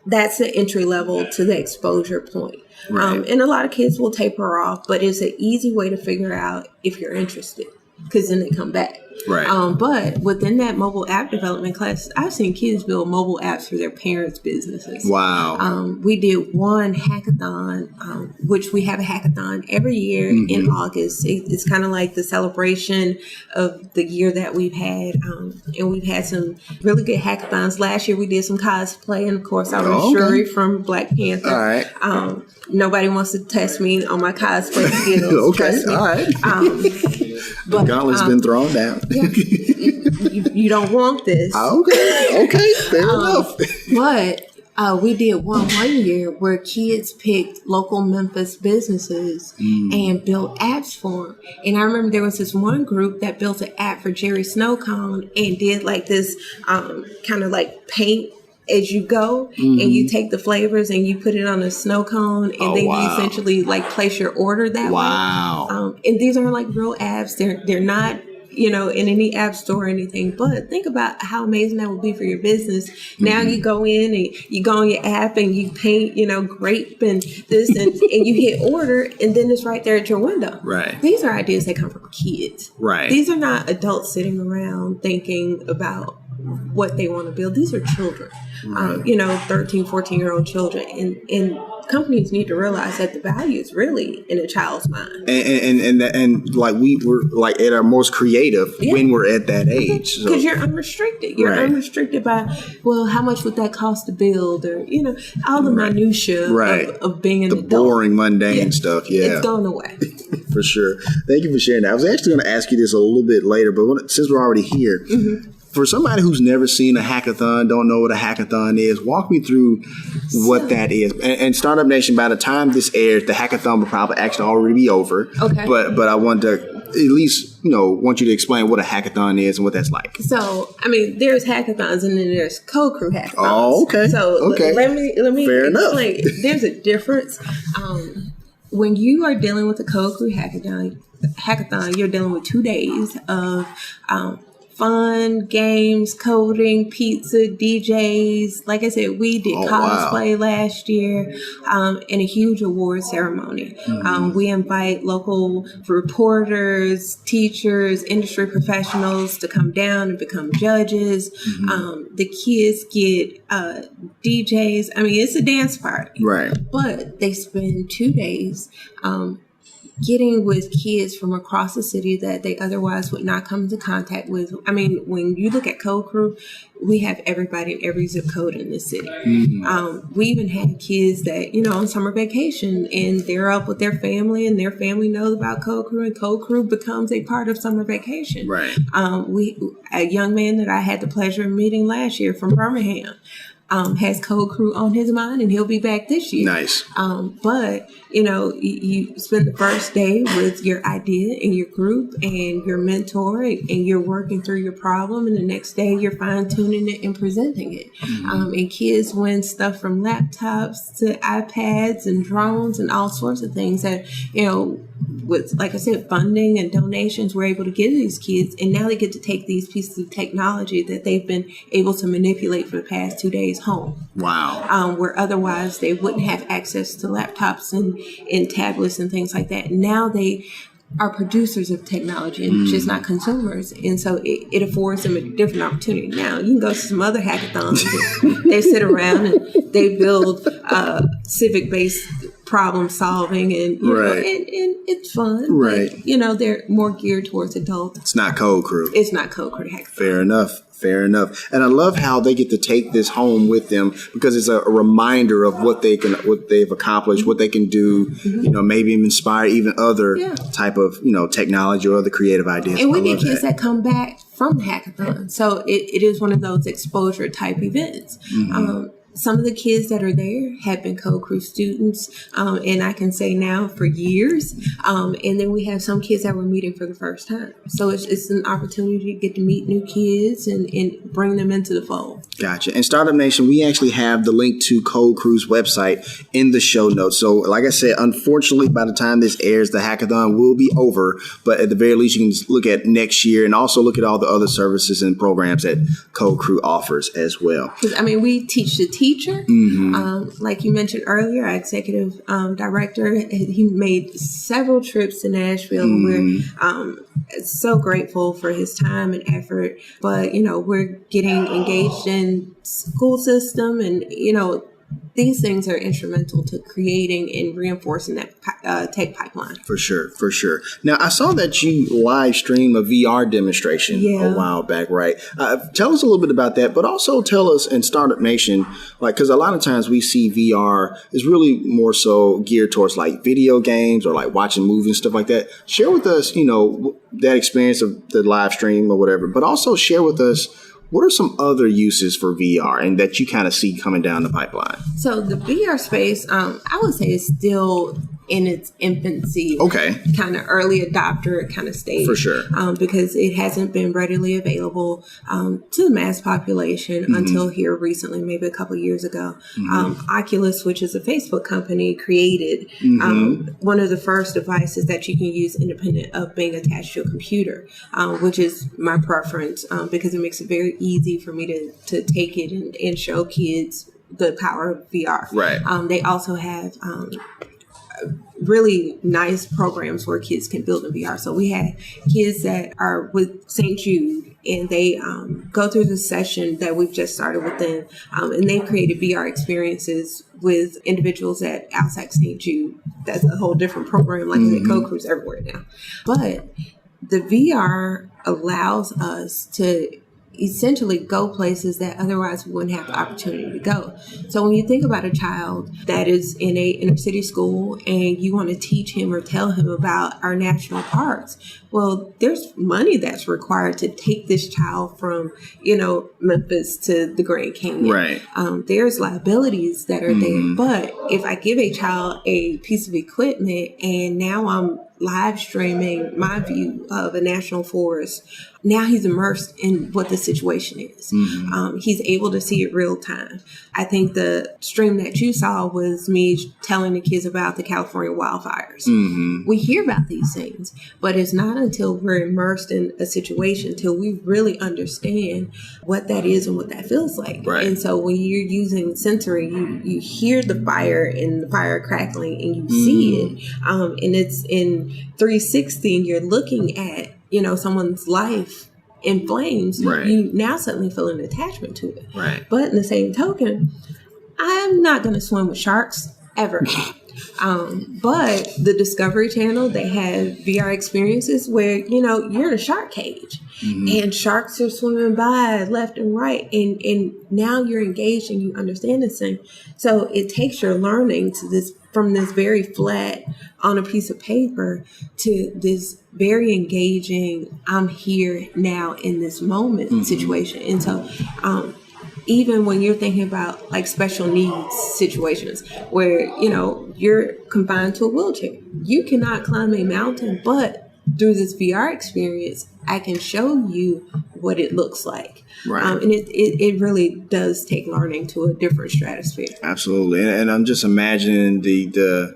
that's the entry level to the exposure point. And a lot of kids will taper off, but it's an easy way to figure out if you're interested, because then they come back. But within that mobile app development class, I've seen kids build mobile apps for their parents' businesses. Wow. We did one hackathon, which we have a hackathon every year in August. It's kind of like the celebration of the year that we've had. And we've had some really good hackathons. Last year we did some cosplay, and of course I was Shuri from Black Panther. All right. Nobody wants to test me on my cosplay skills. Trust me. All right. The gauntlet's been thrown down. You don't want this. Okay, fair enough. But we did one year where kids picked local Memphis businesses and built apps for them. And I remember there was this one group that built an app for Jerry Snowcone and did like this kind of like paint as you go, and you take the flavors and you put it on a snow cone, and then you essentially like place your order that way. And these aren't like real apps. They're not, in any app store or anything. But think about how amazing that would be for your business. Now you go in and you go on your app and you paint, grape and this and you hit order, and then it's right there at your window. Right. These are ideas that come from kids. Right. These are not adults sitting around thinking about what they want to build. These are children, 13, 14-year-old children. And companies need to realize that the value is really in a child's mind. And like we were like at our most creative when we're at that age. Because you're unrestricted. You're unrestricted by, how much would that cost to build? Or, all the minutia of being an adult. The boring, mundane stuff. Yeah. It's going away. For sure. Thank you for sharing that. I was actually going to ask you this a little bit later, but since we're already here, for somebody who's never seen a hackathon, don't know what a hackathon is, walk me through what that is. And Startup Nation, by the time this airs, the hackathon will probably actually already be over. Okay. But I want to at least, want you to explain what a hackathon is and what that's like. So, there's hackathons and then there's Code Crew hackathons. Oh, okay. So let me Fair explain. Enough. There's a difference. When you are dealing with the Code Crew hackathon, you're dealing with 2 days of fun, games, coding, pizza, DJs. Like I said, we did cosplay last year, and a huge award ceremony. We invite local reporters, teachers, industry professionals to come down and become judges. The kids get DJs. I mean, it's a dance party. Right. But they spend 2 days getting with kids from across the city that they otherwise would not come into contact with. I mean, when you look at Code Crew, we have everybody in every zip code in the city. We even had kids that, on summer vacation, and they're up with their family, and their family knows about Code Crew, and Code Crew becomes a part of summer vacation. Right. A young man that I had the pleasure of meeting last year from Birmingham has Code Crew on his mind, and he'll be back this year. Nice. But, you spend the first day with your idea and your group and your mentor, and you're working through your problem, and the next day you're fine-tuning it and presenting it. And kids win stuff from laptops to iPads and drones and all sorts of things that, with, like I said, funding and donations, we're able to give these kids, and now they get to take these pieces of technology that they've been able to manipulate for the past 2 days home. Wow. Where otherwise they wouldn't have access to laptops and tablets and things like that. Now they are producers of technology and just not consumers. And so it affords them a different opportunity. Now, you can go to some other hackathons. They sit around and they build civic-based problem solving, and and it's fun. Right. But, they're more geared towards adults. It's not Code Crew. It's not Code Crew hackathon. Fair enough. And I love how they get to take this home with them, because it's a reminder of what they've accomplished, what they can do, maybe inspire even other type of, technology or other creative ideas. And we get kids that come back from the hackathon. So it is one of those exposure type events. Some of the kids that are there have been Code Crew students, and I can say now for years. And then we have some kids that we're meeting for the first time. So it's an opportunity to get to meet new kids and bring them into the fold. Gotcha. And Startup Nation, we actually have the link to Code Crew's website in the show notes. So like I said, unfortunately, by the time this airs, the hackathon will be over. But at the very least, you can look at next year and also look at all the other services and programs that Code Crew offers as well. Because, we teach the teacher. Like you mentioned earlier, our executive director, he made several trips to Nashville. We're so grateful for his time and effort. But, we're getting engaged in school system, and, these things are instrumental to creating and reinforcing that tech pipeline. For sure. Now, I saw that you live stream a VR demonstration a while back, right? Tell us a little bit about that, but also tell us in Startup Nation, because a lot of times we see VR is really more so geared towards like video games or like watching movies and stuff like that. Share with us, that experience of the live stream or whatever, but also share with us, what are some other uses for VR and that you kind of see coming down the pipeline? So the VR space, I would say, is still in its infancy, kind of early adopter kind of stage. For sure. Because it hasn't been readily available to the mass population until here recently, maybe a couple of years ago. Oculus, which is a Facebook company, created one of the first devices that you can use independent of being attached to a computer, which is my preference because it makes it very easy for me to take it and show kids the power of VR. Right. They also have really nice programs where kids can build in VR. So we had kids that are with St. Jude, and they go through the session that we've just started with them, and they've created VR experiences with individuals at outside St. Jude. That's a whole different program, like I said, Code Crew's everywhere now. But the VR allows us to essentially go places that otherwise we wouldn't have the opportunity to go. So when you think about a child that is in a inner city school and you want to teach him or tell him about our national parks, well, there's money that's required to take this child from, Memphis to the Grand Canyon. Right. There's liabilities that are there. But if I give a child a piece of equipment and now I'm live streaming my view of a national forest. Now he's immersed in what the situation is. He's able to see it real time. I think the stream that you saw was me telling the kids about the California wildfires. We hear about these things, but it's not until we're immersed in a situation till we really understand what that is and what that feels like. Right. And so when you're using sensory, you hear the fire and the fire crackling and you see it. And it's in 360 and you're looking at, someone's life in flames. Right. You now suddenly feel an attachment to it. Right. But in the same token, I'm not going to swim with sharks ever. But the Discovery Channel, they have VR experiences where, you're in a shark cage and sharks are swimming by left and right. And now you're engaged and you understand this thing. So it takes your learning from this very flat on a piece of paper to this very engaging, I'm here now in this moment situation. And so, even when you're thinking about like special needs situations where, you're confined to a wheelchair, you cannot climb a mountain, but through this VR experience, I can show you what it looks like. Right. And it really does take learning to a different stratosphere. Absolutely. And I'm just imagining the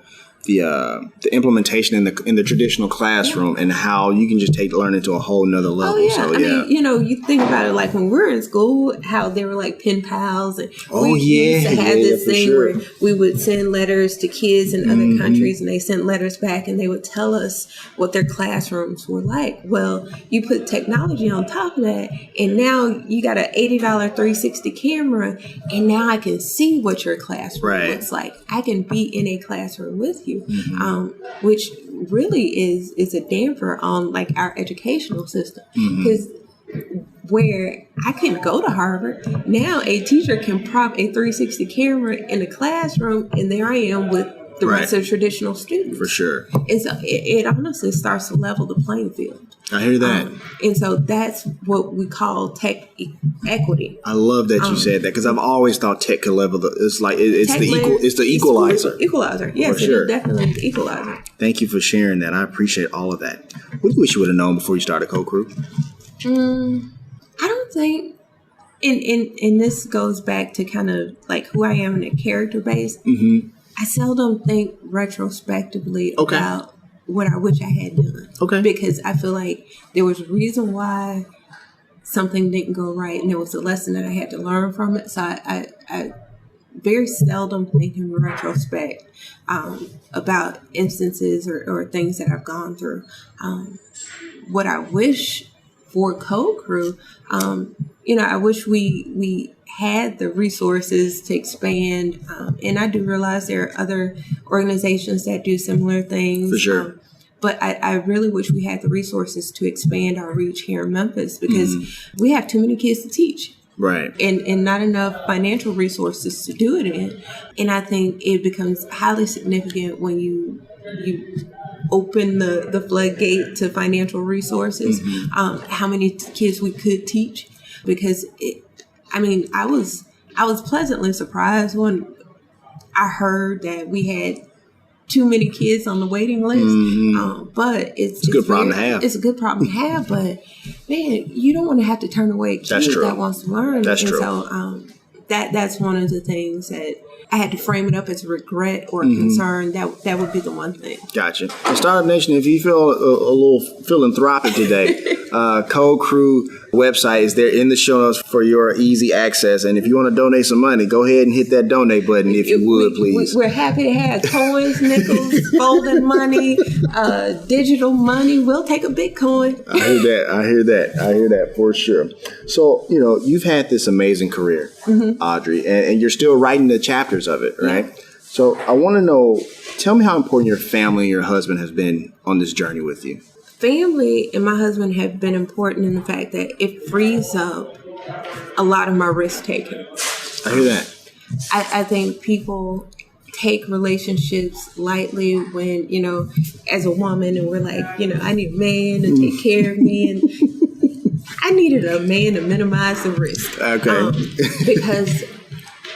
implementation in the traditional classroom and how you can just take learning to a whole nother level. Oh, yeah. So, I mean, you think about it like when we were in school, how they were like pen pals. And we used to have this thing where we would send letters to kids in other countries and they sent letters back and they would tell us what their classrooms were like. Well, you put technology on top of that and now you got an $80 360 camera and now I can see what your classroom looks like. I can be in a classroom with you. Which really is a damper on like our educational system, because where I couldn't go to Harvard, now a teacher can prop a 360 camera in a classroom and there I am with the rest of traditional students. For sure. And so it honestly starts to level the playing field. I hear that. And so that's what we call tech equity. I love that you said that because I've always thought tech could level it's the equalizer. Equalizer. Yes, it is definitely the equalizer. Thank you for sharing that. I appreciate all of that. What do you wish you would have known before you started Co-Crew? I don't think, and this goes back to kind of like who I am in a character base. I seldom think retrospectively about what I wish I had done. Okay. Because I feel like there was a reason why something didn't go right and there was a lesson that I had to learn from it. So I very seldom think in retrospect about instances or things that I've gone through. What I wish for Co-Crew, I wish we had the resources to expand. And I do realize there are other organizations that do similar things. For sure. But I really wish we had the resources to expand our reach here in Memphis because we have too many kids to teach. Right. And not enough financial resources to do it in. And I think it becomes highly significant when you open the floodgate to financial resources, how many kids we could teach. Because I was pleasantly surprised when I heard that we had too many kids on the waiting list. But it's a good problem to have. It's a good problem to have, but man, you don't want to have to turn away a kid that wants to learn. That's true. So that's one of the things that I had to frame it up as a regret or a concern. That would be the one thing. Gotcha. So Startup Nation, if you feel a little philanthropic today, Co-Crew website is there in the show notes for your easy access. And if you want to donate some money, go ahead and hit that donate button if you would, please. We're happy to have coins, nickels, folding money, digital money. We'll take a Bitcoin. I hear that for sure. So, you've had this amazing career, Audrey, and you're still writing the chapters of it, right? Yeah. So I want to know, tell me how important your family and your husband has been on this journey with you. Family and my husband have been important in the fact that it frees up a lot of my risk taking. I hear that. I think people take relationships lightly when, as a woman, and we're like, I need a man to take care of me. And I needed a man to minimize the risk. Okay. Because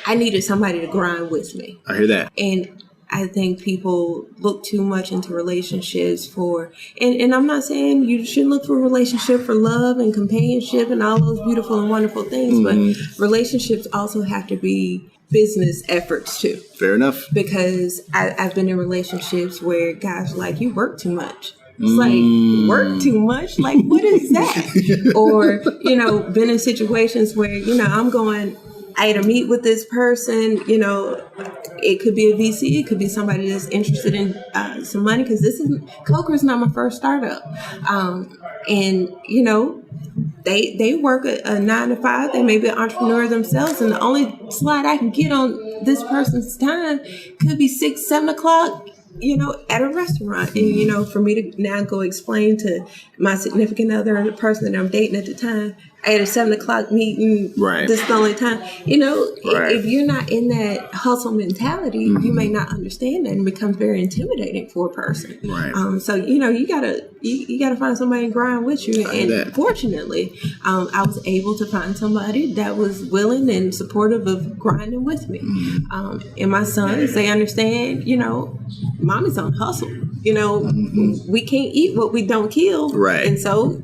I needed somebody to grind with me. I hear that. And I think people look too much into relationships and I'm not saying you shouldn't look for a relationship for love and companionship and all those beautiful and wonderful things, but relationships also have to be business efforts too. Fair enough. Because I've been in relationships where guys are like, you work too much. It's like, work too much? Like, what is that? Or, been in situations where, I'm going, I had to meet with this person, it could be a VC, it could be somebody that's interested in some money, because Coker's not my first startup. And, they work a 9 to 5, they may be an entrepreneur themselves, and the only slide I can get on this person's time could be 6, 7 o'clock, at a restaurant. And, for me to now go explain to my significant other and the person that I'm dating at the time, I had a 7 o'clock meeting. Right. This is the only time. If you're not in that hustle mentality, you may not understand that, and it becomes very intimidating for a person. Right. So you gotta find somebody and grind with you. And fortunately, I was able to find somebody that was willing and supportive of grinding with me. And my sons, they understand. Mommy's on hustle. We can't eat what we don't kill. Right. And so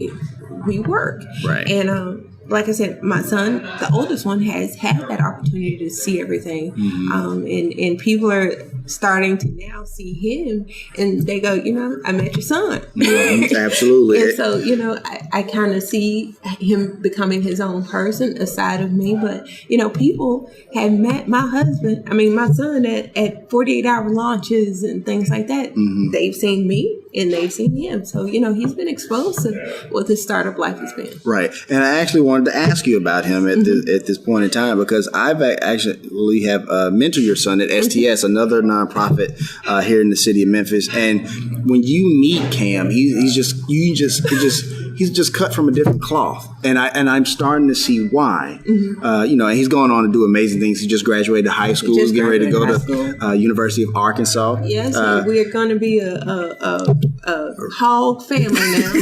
we work. Right. And like I said, my son, the oldest one, has had that opportunity to see everything. And people are starting to now see him, and they go, I met your son. Absolutely. And so, I kind of see him becoming his own person aside of me. But, people have met my son at 48-hour launches and things like that. They've seen me and they've seen him. So, he's been exposed to what his startup life has been. Right. And I actually wanted to ask you about him at this point in time, because I've actually have mentored your son at STS, another nonprofit here in the city of Memphis. And when you meet Cam, he's just cut from a different cloth. And I'm starting to see why. And he's going on to do amazing things. He just graduated high school. He's getting ready to go to University of Arkansas. Yes, we are going to be a hog family now.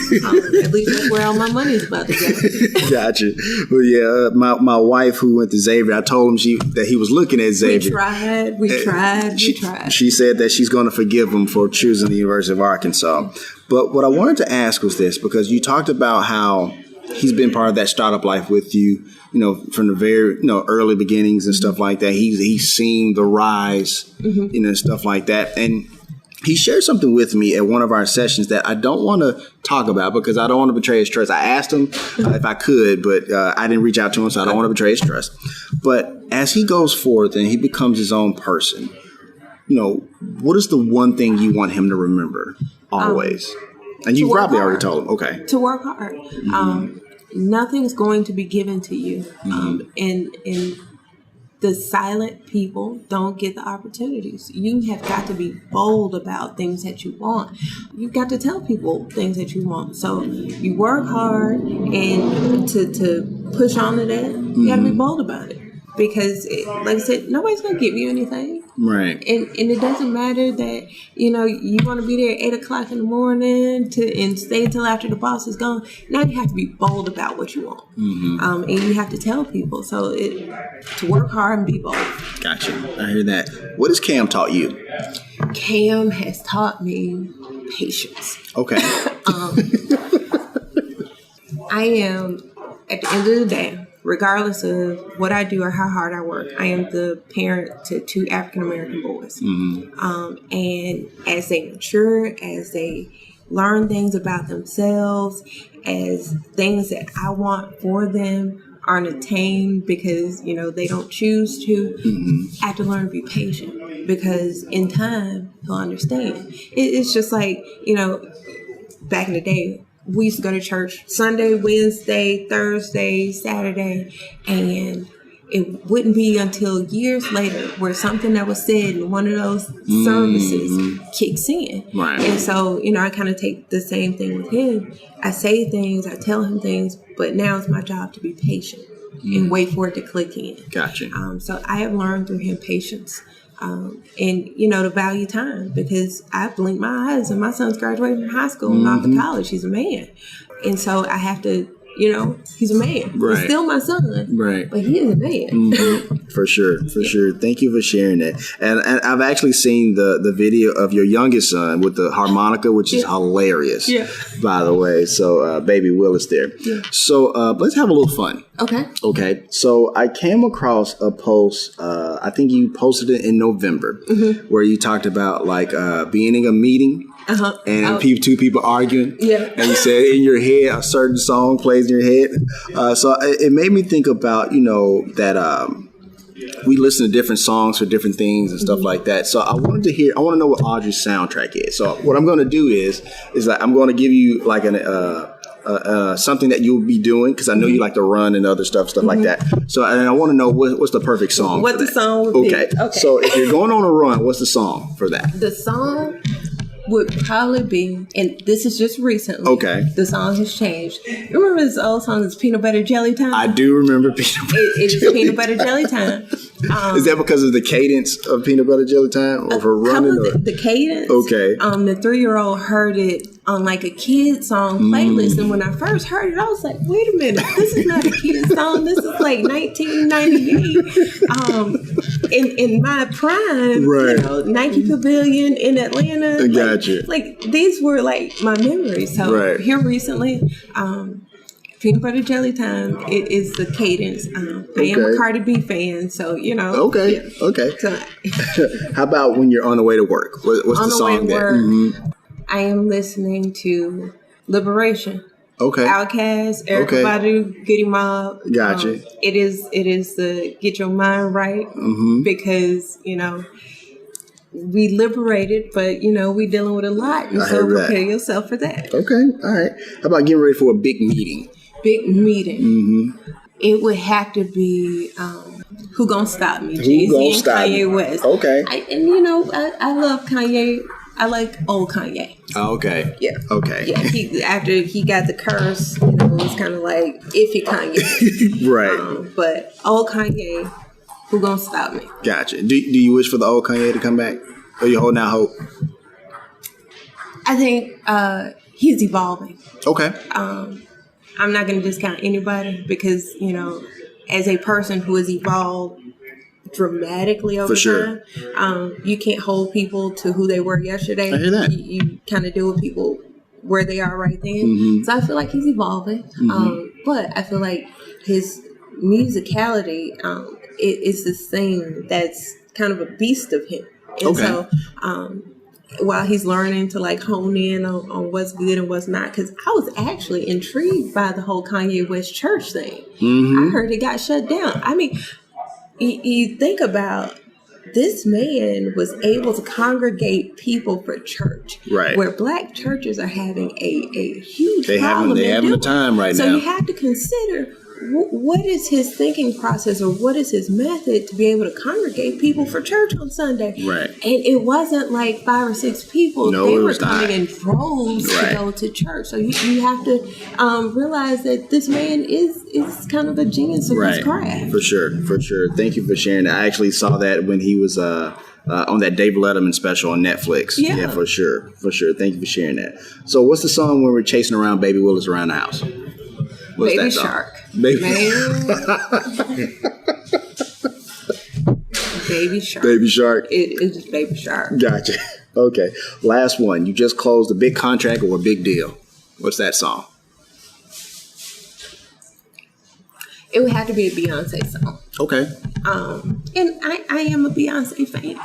At least that's where all my money is about to go. Gotcha. Well, yeah, my wife who went to Xavier, I told him that he was looking at Xavier. We tried. She said that she's going to forgive him for choosing the University of Arkansas. But what I wanted to ask was this, because you talked about how he's been part of that startup life with you, from the very, early beginnings and stuff like that. He's seen the rise, and stuff like that. And he shared something with me at one of our sessions that I don't want to talk about because I don't want to betray his trust. I asked him if I could, but I didn't reach out to him, so I don't want to betray his trust. But as he goes forth and he becomes his own person, what is the one thing you want him to remember always? And you probably already told him. Okay. To work hard. Nothing's going to be given to you. And the silent people don't get the opportunities. You have got to be bold about things that you want. You've got to tell people things that you want. So you work hard, and to push on to that, you got to be bold about it. Because, like I said, nobody's going to give you anything. Right. And it doesn't matter that, you want to be there at 8 o'clock in the morning and stay until after the boss is gone. Now you have to be bold about what you want. And you have to tell people. So to work hard and be bold. Gotcha. I hear that. What has Cam taught you? Cam has taught me patience. Okay. I am, at the end of the day, regardless of what I do or how hard I work, I am the parent to 2 African-American boys. And as they mature, as they learn things about themselves, as things that I want for them aren't attained because, they don't choose to, I have to learn to be patient, because in time, he'll understand. It's just like, back in the day, we used to go to church Sunday, Wednesday, Thursday, Saturday, and it wouldn't be until years later where something that was said in one of those services kicks in. Right. And so, I kind of take the same thing with him. I say things, I tell him things, but now it's my job to be patient and wait for it to click in. Gotcha. So I have learned through him patience. And, to value time, because I blinked my eyes and my son's graduating from high school and off to college. He's a man. And so I have to, you know, he's a man. Right. He's still my son. Right. But he is a man. For sure. Thank you for sharing that. And I've actually seen the video of your youngest son with the harmonica, which is hilarious, by the way. So baby Willis there. Yeah. So let's have a little fun. Okay. So I came across a post, I think you posted it in November, where you talked about like being in a meeting. And two people arguing. Yeah. And you said in your head, a certain song plays in your head. So it made me think about, you know, that we listen to different songs for different things and stuff like that. So I want to know what Audrey's soundtrack is. So what I'm going to do is that I'm going to give you like something that you'll be doing, because I know you like to run and other stuff like that. So and I want to know what's the perfect song. What the song would be. Okay. So if you're going on a run, what's the song for that? The song would probably be, and this is just recently. Okay. The song has changed. You remember this old song, it's Peanut Butter Jelly Time? I do remember Peanut Butter Jelly Time. It's Peanut Butter Jelly Time. Is that because of the cadence of Peanut Butter Jelly Time? Or for running? The cadence. Okay. The 3-year-old heard it on like a kid song playlist. And when I first heard it, I was like, wait a minute, this is not a kid song. This is like 1998. In my prime, you know, Nike Pavilion in Atlanta. Gotcha. Like these were like my memories. So here recently, Peanut Butter Jelly Time, it is the cadence. I am a Cardi B fan, so, you know. Okay. So, how about when you're on the way to work? What's the song there? I am listening to Liberation. Okay. Outkast, everybody, Goody Mob. Gotcha. It is the get your mind right, because, you know, we liberated, but, you know, we dealing with a lot. And so prepare yourself for that. Okay. All right. How about getting ready for a big meeting? It would have to be Who Gonna Stop Me? Jay-Z and Kanye West. Okay. And you know, I love Kanye. I like old Kanye. Oh, okay. Yeah. Okay. Yeah. After he got the curse, you know, it was kind of like iffy Kanye. Right. But old Kanye, Who Gonna Stop Me? Gotcha. Do you wish for the old Kanye to come back? Or you holding out hope? I think he's evolving. Okay. I'm not going to discount anybody because, you know, as a person who has evolved dramatically over time, you can't hold people to who they were yesterday. I hear that. You kind of deal with people where they are right then. So I feel like he's evolving. But I feel like his musicality is this thing that's kind of a beast of him. And so while he's learning to like hone in on what's good and what's not, because I was actually intrigued by the whole Kanye West church thing. I heard it got shut down. I mean, you think about this man was able to congregate people for church, right? Where black churches are having a huge problem. They having a time right now. So you have to consider what is his thinking process, or what is his method to be able to congregate people for church on Sunday. Right. And it wasn't like 5 or 6 people. No, they were coming in droves to go to church. So you have to realize that this man is kind of a genius of his craft. For sure. Thank you for sharing that. I actually saw that when he was on that Dave Letterman special on Netflix. Yeah, for sure. Thank you for sharing that. So what's the song where we're chasing around Baby Willis around the house? What's Baby that song? Shark. Baby Shark. Baby Shark. It's just Baby Shark. Gotcha. Okay. Last one. You just closed a big contract or a big deal. What's that song? It would have to be a Beyonce song. Okay. And I am a Beyonce fan.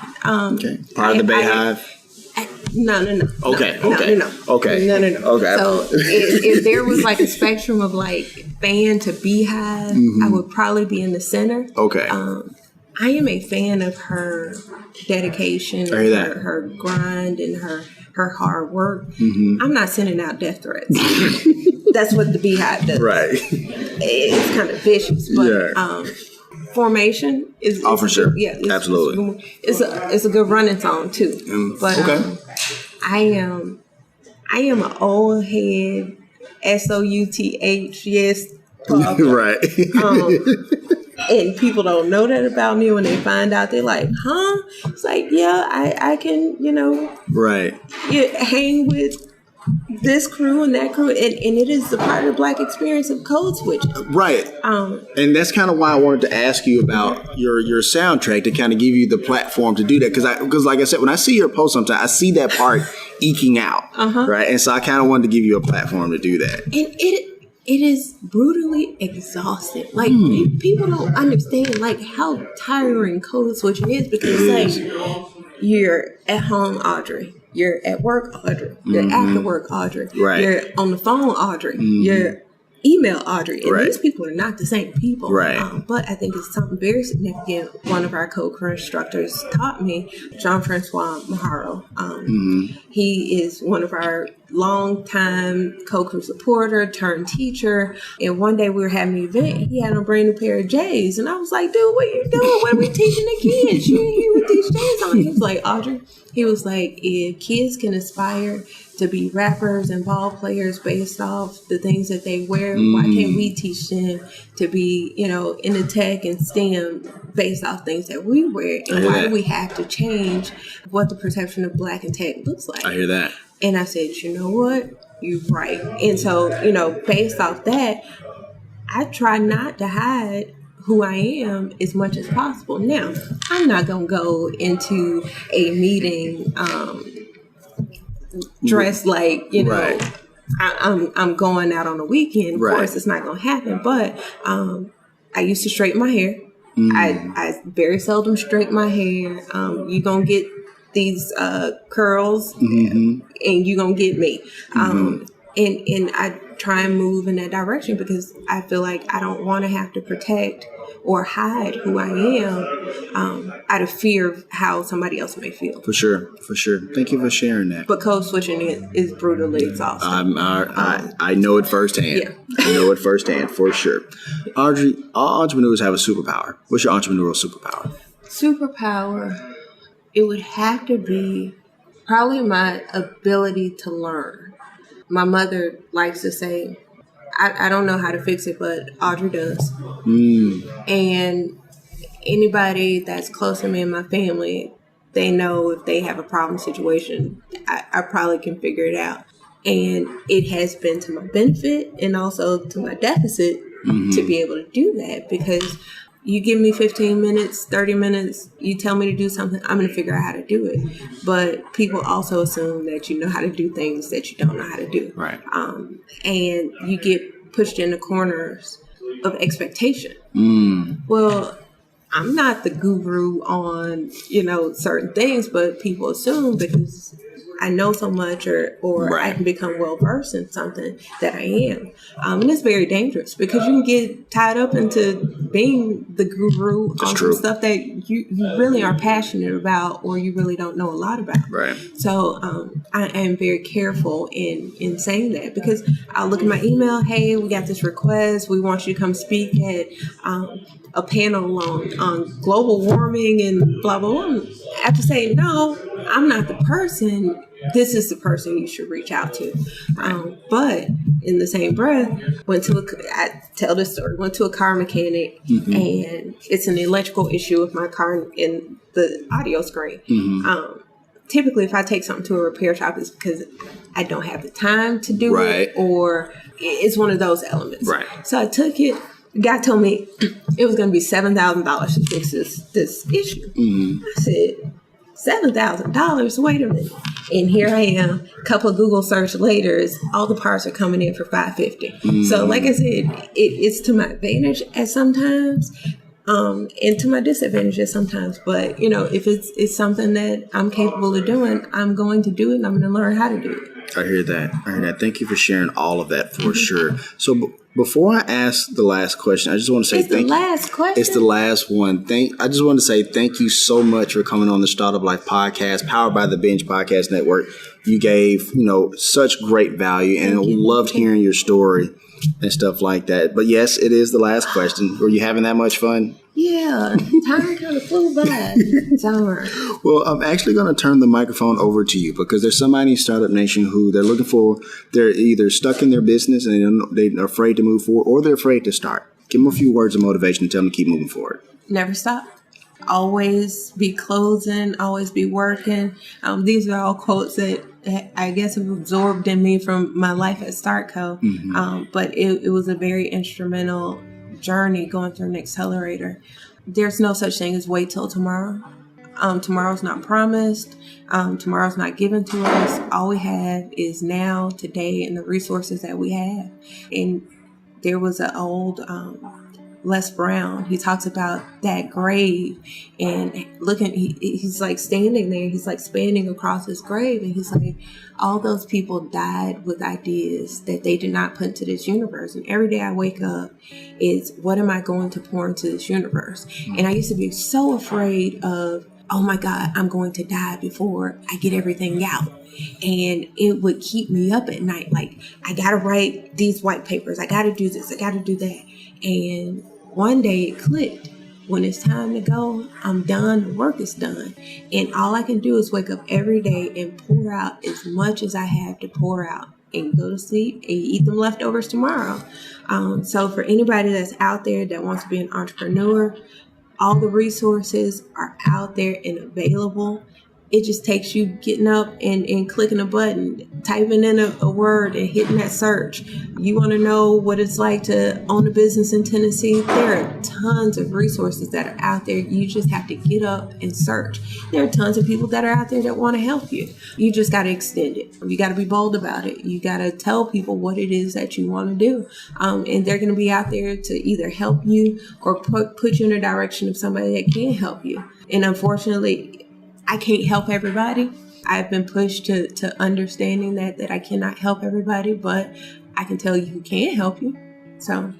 Okay. Part of the Bayhive? No. Okay. No. Okay. Okay. So if there was like a spectrum of like fan to Beehive, I would probably be in the center. Okay. I am a fan of her dedication, her grind, and her hard work. I'm not sending out death threats. That's what the Beehive does. Right. It's kind of vicious, but Formation is for sure. Absolutely. It's a good running song too. But I am an old head SOUTH yes. Right. And people don't know that about me. When they find out, they're like, huh? It's like, yeah, I can, right. Hang with this crew and that crew, and it is a part of the Black experience of code switching. Right. And that's kind of why I wanted to ask you about your soundtrack, to kind of give you the platform to do that. Because like I said, when I see your post sometimes, I see that part eking out. Right. And so I kind of wanted to give you a platform to do that. And it is brutally exhausting. Like, people don't understand, like, how tiring code switching is, because it's like, you're at home, Audrey. You're at work, Audrey. You're after work, Audrey. Right. You're on the phone, Audrey. You're email, Audrey. And these people are not the same people. Right. But I think it's something very significant. One of our co-career instructors taught me, Jean-Francois Maharo. He is one of our long-time co-career supporter turned teacher. And one day we were having an event. He had a brand new pair of J's. And I was like, dude, what are you doing? What are we teaching the kids? You ain't here with these J's on. He was like, Audrey, he was like, if kids can aspire to be rappers and ball players based off the things that they wear, why can't we teach them to be, in the tech and STEM based off things that we wear? And why do we have to change what the perception of Black and tech looks like? I hear that. And I said, you know what? You're right. And so, based off that, I try not to hide who I am as much as possible. Now, I'm not going to go into a meeting dressed like, Right. I'm going out on the weekend. Of course, it's not going to happen. But I used to straighten my hair. I very seldom straighten my hair. You're going to get these curls and you're going to get me. And I try and move in that direction because I feel like I don't want to have to protect or hide who I am out of fear of how somebody else may feel. For sure. Thank you for sharing that. But code switching is brutally exhausting. I know it firsthand. Yeah. I know it firsthand, for sure. Audrey, all entrepreneurs have a superpower. What's your entrepreneurial superpower? Superpower, it would have to be probably my ability to learn. My mother likes to say, I don't know how to fix it, but Audrey does. And anybody that's close to me and my family, they know if they have a problem situation, I probably can figure it out. And it has been to my benefit and also to my deficit to be able to do that, because you give me 15 minutes, 30 minutes, you tell me to do something, I'm going to figure out how to do it. But people also assume that you know how to do things that you don't know how to do. Right. And you get pushed into corners of expectation. Well, I'm not the guru on, certain things, but people assume because I know so much or I can become well-versed in something that I am. And it's very dangerous because you can get tied up into being the guru on some stuff that you really are passionate about or you really don't know a lot about. Right. So I am very careful in saying that, because I'll look at my email, hey, we got this request. We want you to come speak at a panel on global warming and blah, blah, blah. I have to say, no, I'm not the person. This is the person you should reach out to. But in the same breath, I tell this story, went to a car mechanic and it's an electrical issue with my car in the audio screen. Typically, if I take something to a repair shop, it's because I don't have the time to do it, or it's one of those elements. Right. So I took it. The guy told me it was going to be $7,000 to fix this issue. I said, $7,000? Wait a minute. And here I am, a couple of Google search later, all the parts are coming in for $550. So like I said, it's to my advantage at sometimes, and to my disadvantage at sometimes. But, if it's something that I'm capable of doing, I'm going to do it and I'm going to learn how to do it. I hear that. Thank you for sharing all of that for sure. So before I ask the last question, I just want to say thank you. It's the last question? It's the last one. I just want to say thank you so much for coming on the Startup Life podcast, powered by the Binge Podcast Network. You gave, such great value, and I loved hearing your story and stuff like that. But yes, it is the last question. Were you having that much fun? Yeah, time kind of flew by. It's all right. Well, I'm actually going to turn the microphone over to you, because there's somebody in Startup Nation who they're either stuck in their business and they're afraid to move forward, or they're afraid to start. Give them a few words of motivation and tell them to keep moving forward. Never stop. Always be closing, always be working. These are all quotes that I guess it was absorbed in me from my life at Startco. But it was a very instrumental journey going through an accelerator. There's no such thing as wait till tomorrow. Tomorrow's not promised. Tomorrow's not given to us. All we have is now, today, and the resources that we have. And there was an old Les Brown. He talks about that grave and looking. He's like standing there. He's like spanning across his grave, and he's like, all those people died with ideas that they did not put into this universe. And every day I wake up, is what am I going to pour into this universe? And I used to be so afraid of, oh my God, I'm going to die before I get everything out. And it would keep me up at night. Like, I got to write these white papers. I got to do this. I got to do that. And one day it clicked. When it's time to go, I'm done. The work is done. And all I can do is wake up every day and pour out as much as I have to pour out and go to sleep and eat them leftovers tomorrow. So for anybody that's out there that wants to be an entrepreneur, all the resources are out there and available. It just takes you getting up and clicking a button, typing in a word and hitting that search. You want to know what it's like to own a business in Tennessee? There are tons of resources that are out there. You just have to get up and search. There are tons of people that are out there that want to help you. You just got to extend it. You got to be bold about it. You got to tell people what it is that you want to do. And they're going to be out there to either help you or put you in the direction of somebody that can help you. And unfortunately, I can't help everybody. I've been pushed to understanding that I cannot help everybody, but I can tell you who can help you. So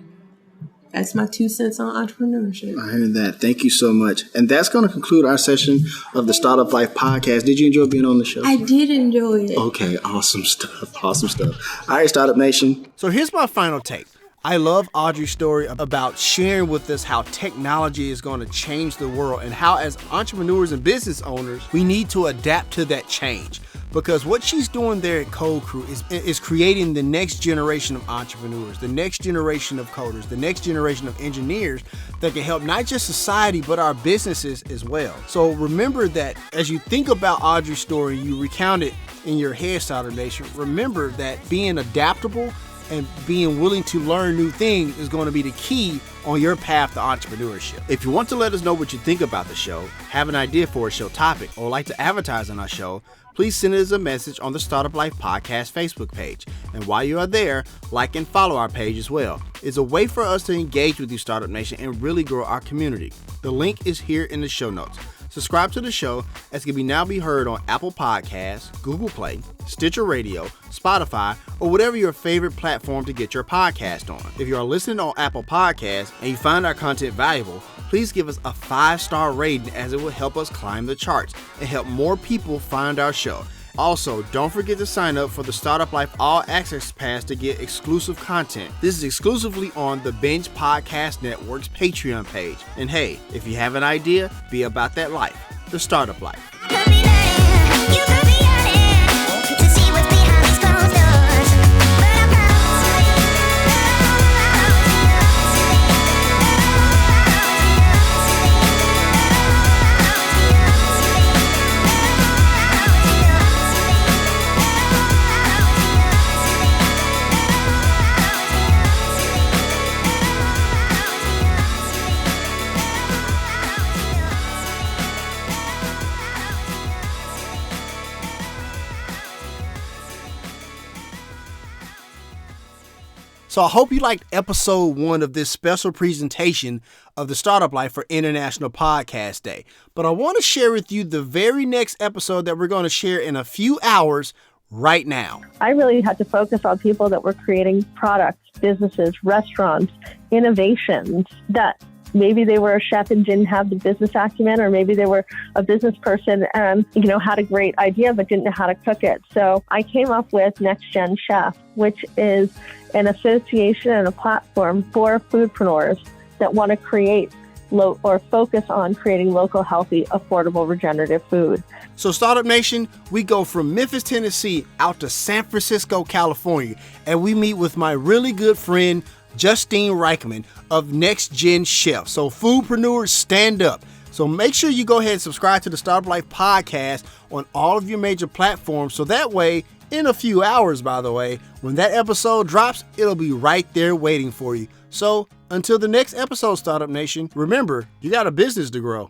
that's my 2 cents on entrepreneurship. I heard that. Thank you so much. And that's going to conclude our session of the Startup Life podcast. Did you enjoy being on the show? I did enjoy it. Okay, awesome stuff. Awesome stuff. All right, Startup Nation. So here's my final take. I love Audrey's story about sharing with us how technology is going to change the world and how, as entrepreneurs and business owners, we need to adapt to that change. Because what she's doing there at Code Crew is creating the next generation of entrepreneurs, the next generation of coders, the next generation of engineers that can help not just society, but our businesses as well. So remember that as you think about Audrey's story, you recount it in your head, Startup Nation. Remember that being adaptable and being willing to learn new things is going to be the key on your path to entrepreneurship. If you want to let us know what you think about the show, have an idea for a show topic, or like to advertise on our show, please send us a message on the Startup Life Podcast Facebook page. And while you are there, like and follow our page as well. It's a way for us to engage with you, Startup Nation, and really grow our community. The link is here in the show notes. Subscribe to the show as it can now be heard on Apple Podcasts, Google Play, Stitcher Radio, Spotify, or whatever your favorite platform to get your podcast on. If you are listening on Apple Podcasts and you find our content valuable, please give us a 5-star rating, as it will help us climb the charts and help more people find our show. Also, don't forget to sign up for the Startup Life All Access Pass to get exclusive content. This is exclusively on the Binge Podcast Network's Patreon page. And hey, if you have an idea, be about that life, the Startup Life. So I hope you liked episode 1 of this special presentation of the Startup Life for International Podcast Day. But I want to share with you the very next episode that we're going to share in a few hours right now. I really had to focus on people that were creating products, businesses, restaurants, innovations that maybe they were a chef and didn't have the business acumen, or maybe they were a business person and, had a great idea but didn't know how to cook it. So I came up with Next Gen Chef, which is an association and a platform for foodpreneurs that want to create or focus on creating local, healthy, affordable, regenerative food. So Startup Nation, we go from Memphis, Tennessee out to San Francisco, California, and we meet with my really good friend, Justine Reichman of Next Gen Chef. So foodpreneurs, stand up. So make sure you go ahead and subscribe to the Startup Life podcast on all of your major platforms. So that way, in a few hours, by the way, when that episode drops, it'll be right there waiting for you. So until the next episode, Startup Nation, remember, you got a business to grow.